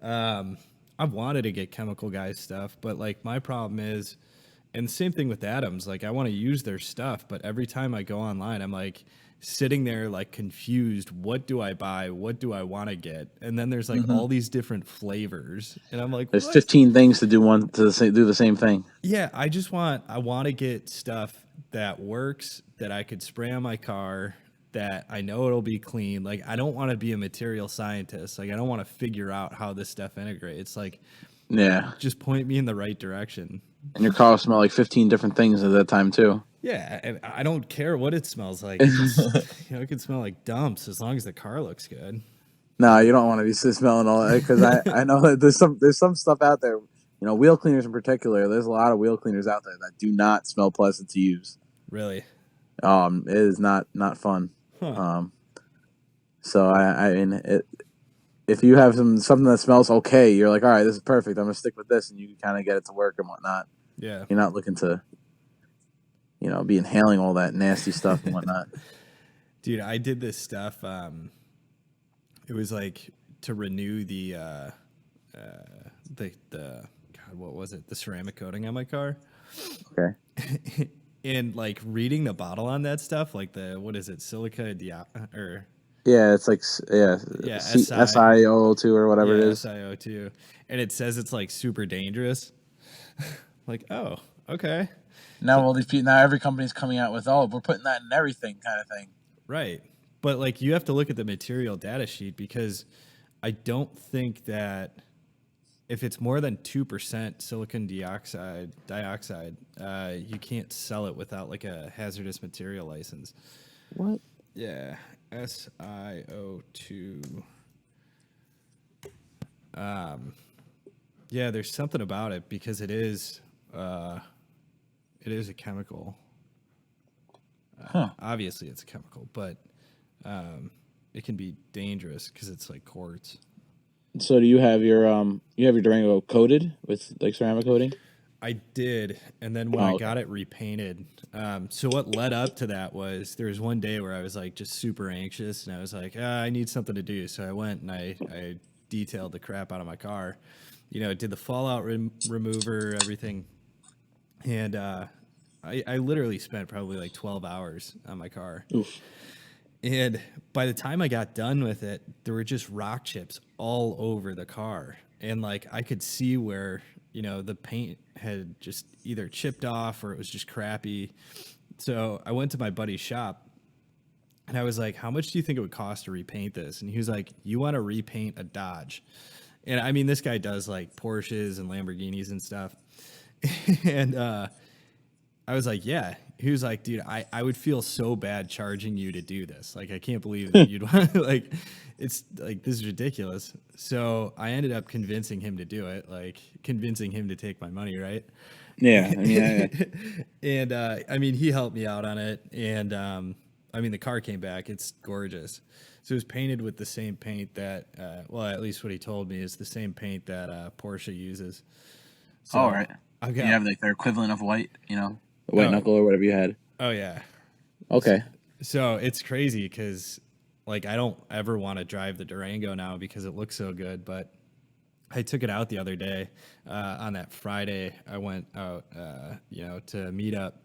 I've wanted to get chemical guy stuff, but my problem is And the same thing with Adams. Like, I want to use their stuff, but every time I go online, I'm like sitting there, like confused. What do I buy? What do I want to get? And then there's like all these different flavors, and I'm like, There's what? 15 things to do do the same thing. Yeah, I want to get stuff that works, that I could spray on my car, that I know it'll be clean. Like, I don't want to be a material scientist. Like, I don't want to figure out how this stuff integrates. Like, Yeah. just point me in the right direction. And your car will smell like 15 different things at that time too. Yeah, and I don't care what it smells like. It can smell like dumps as long as the car looks good. No, you don't want to be smelling all that, because I know that there's some stuff out there. You know, wheel cleaners in particular. There's a lot of wheel cleaners out there that do not smell pleasant to use. Really? It is not fun. Huh. So I mean, if you have something that smells okay, you're like, all right, this is perfect. I'm gonna stick with this, and you can kind of get it to work and whatnot. Yeah. You're not looking to, be inhaling all that nasty stuff and whatnot. Dude, I did this stuff. It was like to renew the God, what was it? The ceramic coating on my car. Okay. And like reading the bottle on that stuff, like what is it? Silica or Yeah, it's like SiO2 or whatever it is. SiO2, and it says it's like super dangerous. Like, oh, okay. Now every company's coming out with, we're putting that in everything kind of thing. Right. But like, you have to look at the material data sheet, because I don't think that if it's more than 2% silicon dioxide, you can't sell it without like a hazardous material license. What? Yeah. SiO2. Yeah, there's something about it, because it is a chemical. Obviously it's a chemical, but it can be dangerous because it's like quartz. So do you have your Durango coated with like ceramic coating? I did, and then when I got it repainted, so what led up to that was there was one day where I was like just super anxious, and I was like, I need something to do. So I went and I detailed the crap out of my car, did the fallout remover, everything, and I literally spent probably like 12 hours on my car. Oof. And by the time I got done with it, there were just rock chips all over the car. And like, I could see where, the paint had just either chipped off or it was just crappy. So I went to my buddy's shop and I was like, how much do you think it would cost to repaint this? And he was like, you want to repaint a Dodge? And I mean, this guy does like Porsches and Lamborghinis and stuff. And I was like, yeah. He was like, dude, I would feel so bad charging you to do this. Like, I can't believe that you'd want to, like, it's like, this is ridiculous. So I ended up convincing him to do it, like convincing him to take my money, right? Yeah. And I mean, he helped me out on it. And I mean, the car came back. It's gorgeous. So it was painted with the same paint that, well, at least what he told me is the same paint that Porsche uses. So, all right. Okay. You have like their equivalent of white, white knuckle or whatever you had. Oh yeah. Okay. So it's crazy because like I don't ever want to drive the Durango now because it looks so good. But I took it out the other day on that Friday. I went out, to meet up,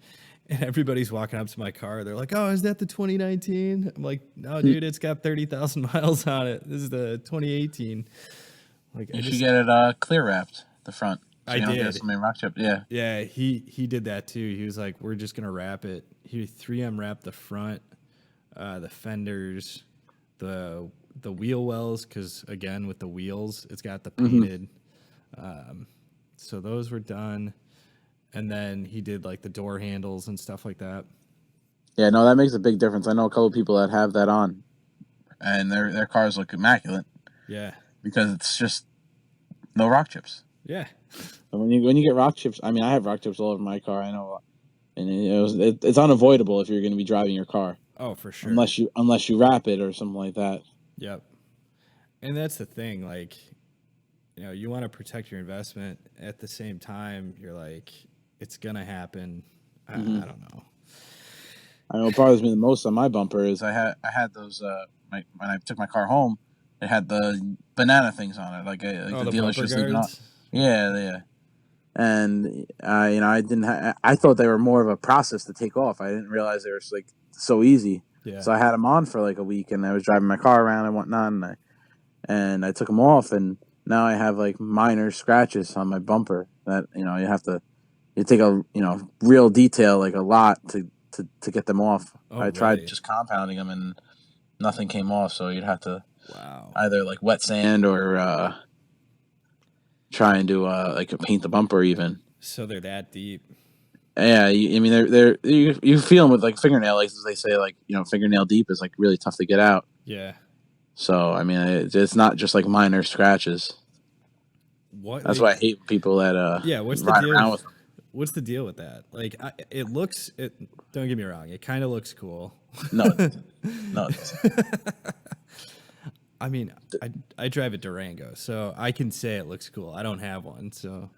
and everybody's walking up to my car. They're like, "Oh, is that the 2019?" I'm like, "No, dude, it's got 30,000 miles on it. This is the 2018." Like, you should get it clear wrapped the front. So I did. So many rock chips. Yeah. Yeah, he did that too. He was like, "We're just gonna wrap it." He 3M wrapped the front, the fenders, the wheel wells, because again with the wheels, it's got the painted. So those were done, and then he did like the door handles and stuff like that. Yeah, no, that makes a big difference. I know a couple of people that have that on, and their cars look immaculate. Yeah, because it's just no rock chips. Yeah. When you get rock chips, I mean, I have rock chips all over my car. I know, and it's unavoidable if you're going to be driving your car. Oh, for sure. Unless you wrap it or something like that. Yep. And that's the thing, like, you want to protect your investment. At the same time, you're like, it's gonna happen. I don't know. I know what bothers me the most on my bumper is I had those when I took my car home, it had the banana things on it, like the dealer's just leaving on. Yeah. and I didn't. I thought they were more of a process to take off. I didn't realize they were like so easy. Yeah. So I had them on for like a week, and I was driving my car around and whatnot, and I took them off, and now I have like minor scratches on my bumper that you have to take a real detail, like a lot to get them off. Oh, I tried really? just compounding them, and nothing came off. So you'd have to Wow. either like wet sand or try and do like paint the bumper even. So they're that deep. Yeah, I mean you feel them with like fingernail, like they say, like fingernail deep is like really tough to get out. Yeah. So I mean it's not just like minor scratches. What? That's why I hate people that What's the ride deal? around with them. What's the deal with that? Like, it looks. Don't get me wrong. It kind of looks cool. No, it doesn't. I mean, I drive a Durango, so I can say it looks cool. I don't have one, so.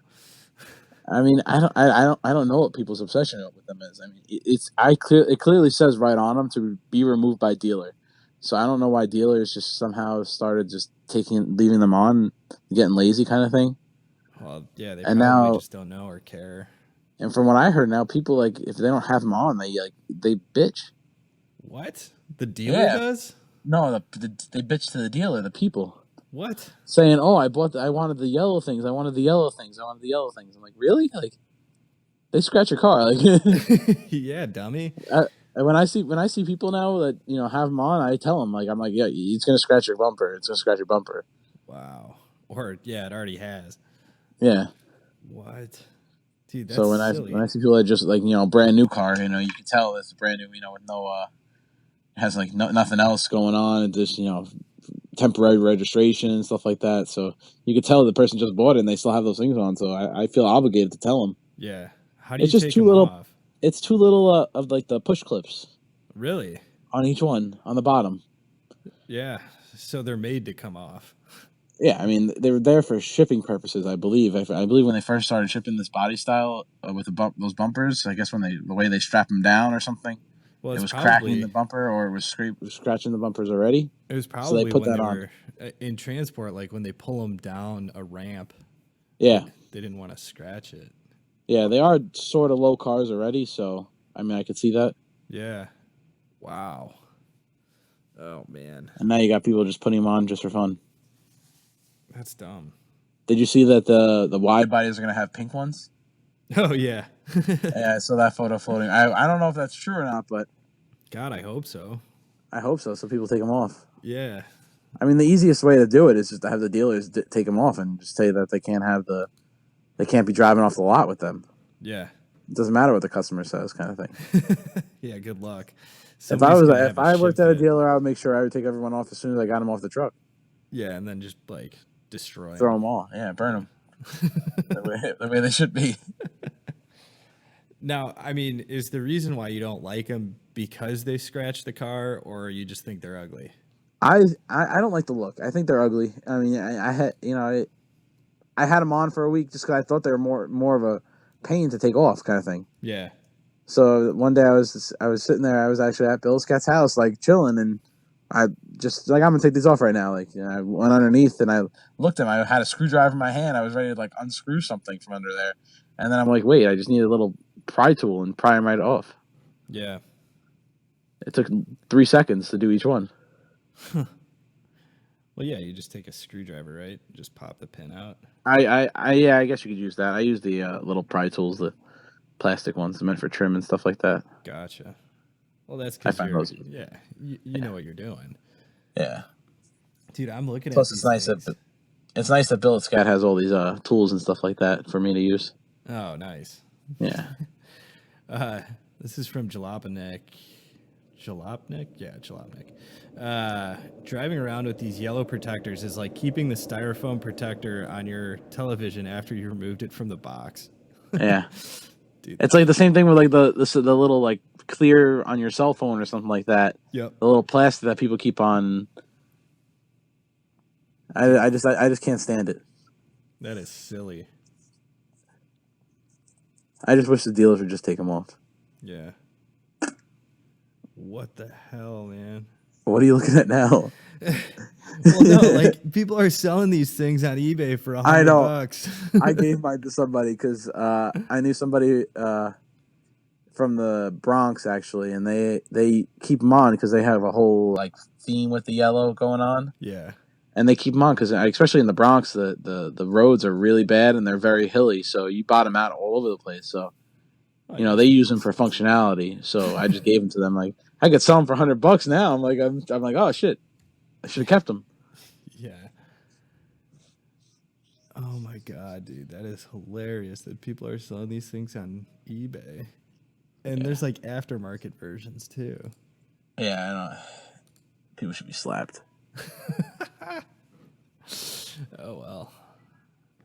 I mean, I don't know what people's obsession with them is. I mean, it clearly says right on them to be removed by dealer. So I don't know why dealers just somehow started just leaving them on, getting lazy kind of thing. Well, yeah, they And probably now, just don't know or care. and from what I heard, now people like if they don't have them on, they bitch. What? The dealer Yeah. does? No, they bitch to the dealer, the people. What? Saying, "Oh, I wanted the yellow things. I wanted the yellow things. I wanted the yellow things." I'm like, really? Like, they scratch your car. Like, Yeah, dummy. when I see people now that have them on, I tell them I'm like, yeah, it's gonna scratch your bumper. It's gonna scratch your bumper. Wow. Or yeah, it already has. Yeah. What? Dude, that's So when silly. I see people that just like brand new car, you can tell it's brand new, with no has like nothing else going on, and just temporary registration and stuff like that. So you could tell the person just bought it and they still have those things on. So I feel obligated to tell them. Yeah. How do It's you just take too them little. off? It's too little of like the push clips Really? on each one on the bottom. Yeah. So they're made to come off. Yeah, I mean they were there for shipping purposes, I believe. I believe when they first started shipping this body style with those bumpers, I guess the way they strap them down or something, Well, it was cracking the bumper or it was scratching the bumpers already. It was So probably they put when that they on. were in transport, like when they pull them down a ramp. Yeah, They didn't want to scratch it. yeah, they are sort of low cars already, so I mean I could see that. Yeah. Wow. Oh man, And now you got people just putting them on just for fun. that's dumb. Did you see that the wide bodies are gonna have pink ones? Oh yeah. Yeah, I saw that photo floating. I don't know if that's true or not, but God, I hope so. I hope so. So people take them off. Yeah. I mean, the easiest way to do it is just to have the dealers take them off and just say that they can't be driving off the lot with them. Yeah. It doesn't matter what the customer says, kind of thing. Yeah. Good luck. If I worked at a dealer, I would make sure I would take everyone off as soon as I got them off the truck. Yeah, and then just like destroy. Throw them all. Yeah, burn them. the way they should be. Now, I mean, is the reason why you don't like them because they scratch the car, or you just think they're ugly? I don't like the look. I think they're ugly. I mean, I had I had them on for a week just because I thought they were more of a pain to take off, kind of thing. Yeah. So one day I was sitting there. I was actually at Bill's cat's house, like chilling, and I just like I'm gonna take these off right now. Like I went underneath and I looked at them. I had a screwdriver in my hand. I was ready to like unscrew something from under there, and then I'm like, wait, I just need a little pry tool and pry them right off. Yeah. It took 3 seconds to do each one. Well, yeah, you just take a screwdriver, right? Just pop the pin out. I guess you could use that. I use the little pry tools, the plastic ones meant for trim and stuff like that. Gotcha. Well, that's I because find you're, those. yeah, you know what you're doing. Yeah. Dude, I'm looking Plus, at it's these nice things. it's nice that Bill's Cat has all these tools and stuff like that for me to use. Oh, nice. Yeah. This is from Jalopnik. Jalopnik? Yeah, Jalopnik. Driving around with these yellow protectors is like keeping the styrofoam protector on your television after you removed it from the box. Yeah. Dude. It's like the same thing with like the little like clear on your cell phone or something like that. Yep. The little plastic that people keep on. I just can't stand it. That is silly. I just wish the dealers would just take them off. Yeah. What the hell, man? What are you looking at now? Well, no, like people are selling these things on eBay for I know. $100. I gave mine to somebody because I knew somebody from the Bronx actually, and they keep them on because they have a whole like theme with the yellow going on. Yeah. And they keep them on because, especially in the Bronx, the roads are really bad and they're very hilly. So you bottom out all over the place. So, they use them for functionality. So I just gave them to them. Like, I could sell them for $100 now. I'm like, oh shit, I should have kept them. Yeah. Oh my god, dude, that is hilarious that people are selling these things on eBay, and there's like aftermarket versions too. Yeah, I know. People should be slapped. Oh well.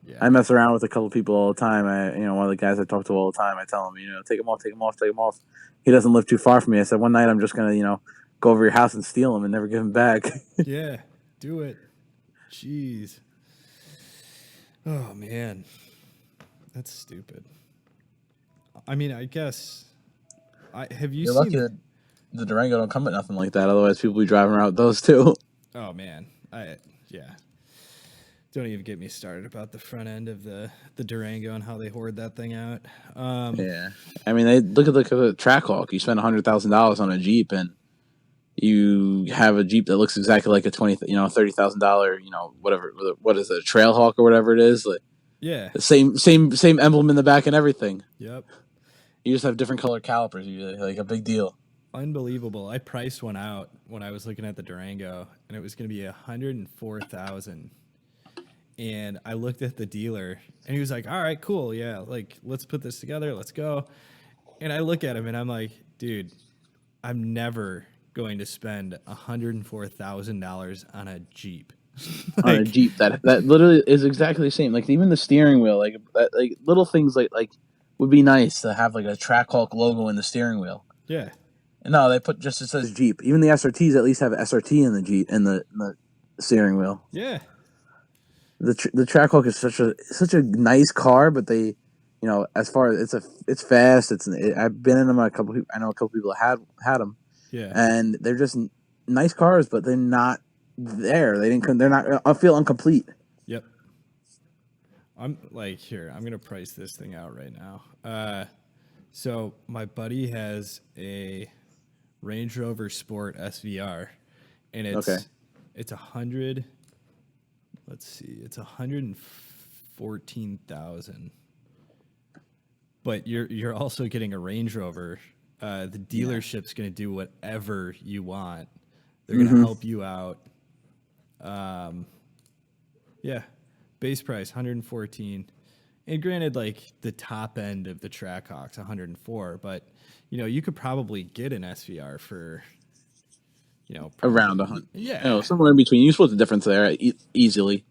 Yeah. I mess around with a couple people all the time. One of the guys I talk to all the time, I tell him, take them off, take them off, take them off. He doesn't live too far from me. I said, one night I'm just going to, go over your house and steal them and never give them back. Yeah, do it. Jeez. Oh, man. That's stupid. I mean, I guess... have you You're seen... lucky that the Durango don't come with nothing like that. Otherwise, people be driving around with those, too. Oh, man. Yeah. Don't even get me started about the front end of the Durango and how they hoard that thing out. Yeah. I mean, they look at the Trackhawk. You spend $100,000 on a Jeep, and you have a Jeep that looks exactly like a $30,000, whatever. What is it, a Trailhawk or whatever it is? Like, yeah. The same emblem in the back and everything. Yep. You just have different color calipers. Usually, like a big deal. Unbelievable. I priced one out when I was looking at the Durango, and it was going to be $104,000. And I looked at the dealer, and he was like, all right, cool. Yeah, like, let's put this together. Let's go. And I look at him, and I'm like, dude, I'm never going to spend $104,000 on a Jeep. On a Jeep that literally is exactly the same. Like, even the steering wheel, like little things like would be nice to have like a Trackhawk logo in the steering wheel. Yeah. No, they put just, it says Jeep. Even the SRTs at least have SRT in the Jeep in the steering wheel. Yeah. The Trackhawk is such a nice car, but they, as far as it's fast. I've been in them. I know a couple people had them. Yeah. And they're just nice cars, but they're not there. They're not. I feel incomplete. Yep. I'm gonna price this thing out right now. So my buddy has a Range Rover Sport SVR, and it's 100. Let's see, it's 114,000. But you're also getting a Range Rover. The dealership's going to do whatever you want. They're going to help you out. Base price 114. And granted, like the top end of the Trackhawk's 104, but you could probably get an SVR for around 100. Yeah, somewhere in between. You split the difference there easily.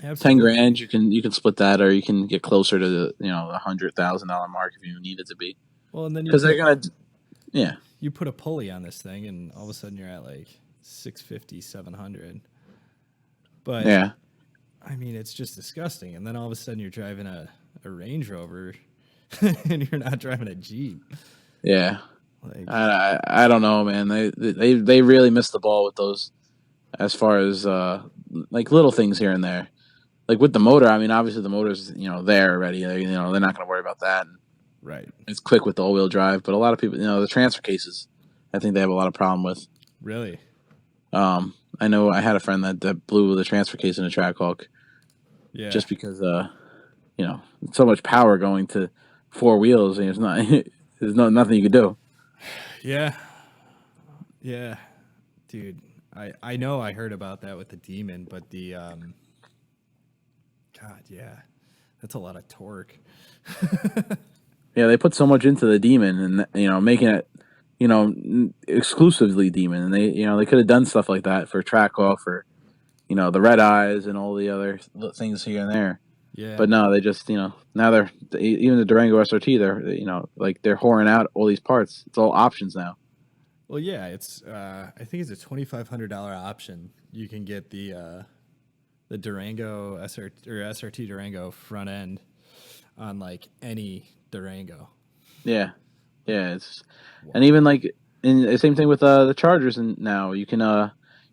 Absolutely. $10,000, you can split that, or you can get closer to the $100,000 mark if you need it to be. Well, and then because they're gonna, you put a pulley on this thing, and all of a sudden you're at like 650, 700. But yeah, I mean, it's just disgusting. And then all of a sudden you're driving a Range Rover, and you're not driving a Jeep. Yeah, like, I don't know, man. They really missed the ball with those, as far as like little things here and there. Like with the motor, I mean, obviously the motor's there already. They're not going to worry about that. Right. It's quick with the all-wheel drive, but a lot of people, the transfer cases, I think they have a lot of problem with. Really? I know I had a friend that blew the transfer case in a Trackhawk. Yeah. Just because so much power going to four wheels, and there's nothing you could do. Yeah. Yeah. Dude, I know I heard about that with the Demon, but the God, yeah. That's a lot of torque. Yeah, they put so much into the Demon, and making it, exclusively Demon, and they could have done stuff like that for Trackhawk, for the red eyes and all the other things here and there. Yeah. But no, they just now they're even the Durango SRT, they're whoring out all these parts. It's all options now. Well, yeah, it's I think it's a $2,500 option. You can get the Durango SRT Durango front end on like any Durango. Yeah, it's wow. And even like the same thing with the Chargers, and now you can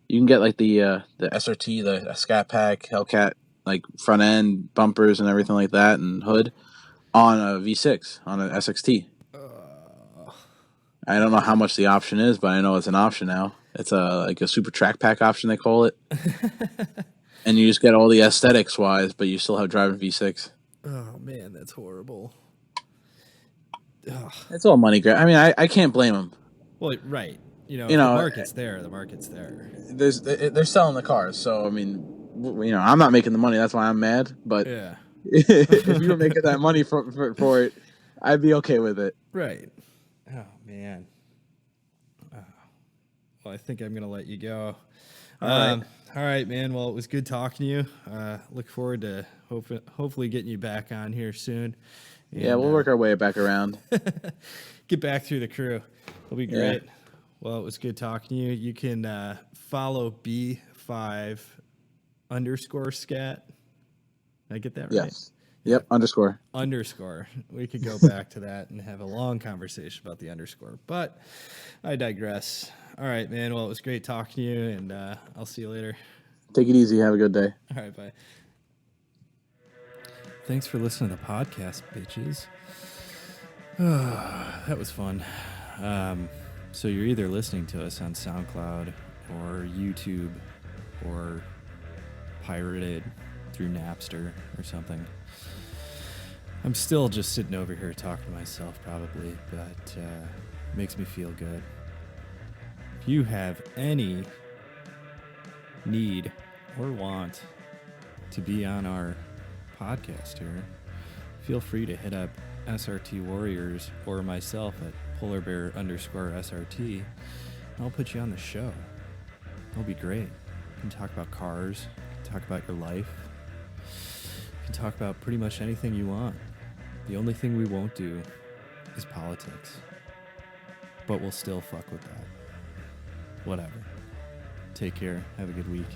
You can get like the SRT, the Scat Pack, Hellcat, like front end bumpers and everything like that, and hood on a V6 on an SXT. I don't know how much the option is, but I know it's an option now. It's like a super track pack option, they call it. And you just get all the aesthetics wise, but you still have driving V6. Oh man, that's horrible. Ugh. It's all money grab. I mean, I can't blame them. Well, right. If You know, the market's there, the market's there. They're selling the cars, so I mean, I'm not making the money. That's why I'm mad. But Yeah. if you were making that money for it, I'd be okay with it. Right. Oh man. Well, I think I'm gonna let you go. All right, man. Well, it was good talking to you. Look forward to hopefully getting you back on here soon. And, Yeah, we'll work our way back around. Get back through the crew. It'll be great. Yeah. Well, it was good talking to you. You can follow B5 _ scat. Did I get that right? Yes. Yep. Underscore. We could go back to that and have a long conversation about the underscore, but I digress. All right, man. Well, it was great talking to you, and I'll see you later. Take it easy. Have a good day. All right, bye. Thanks for listening to the podcast, bitches. That was fun. So you're either listening to us on SoundCloud or YouTube or pirated through Napster or something. I'm still just sitting over here talking to myself probably, but it makes me feel good. If you have any need or want to be on our podcast here, feel free to hit up SRT Warriors or myself at polarbear_SRT. I'll put you on the show. It'll be great. You can talk about cars, talk about your life. You can talk about pretty much anything you want. The only thing we won't do is politics. But we'll still fuck with that. Whatever. Take care. Have a good week.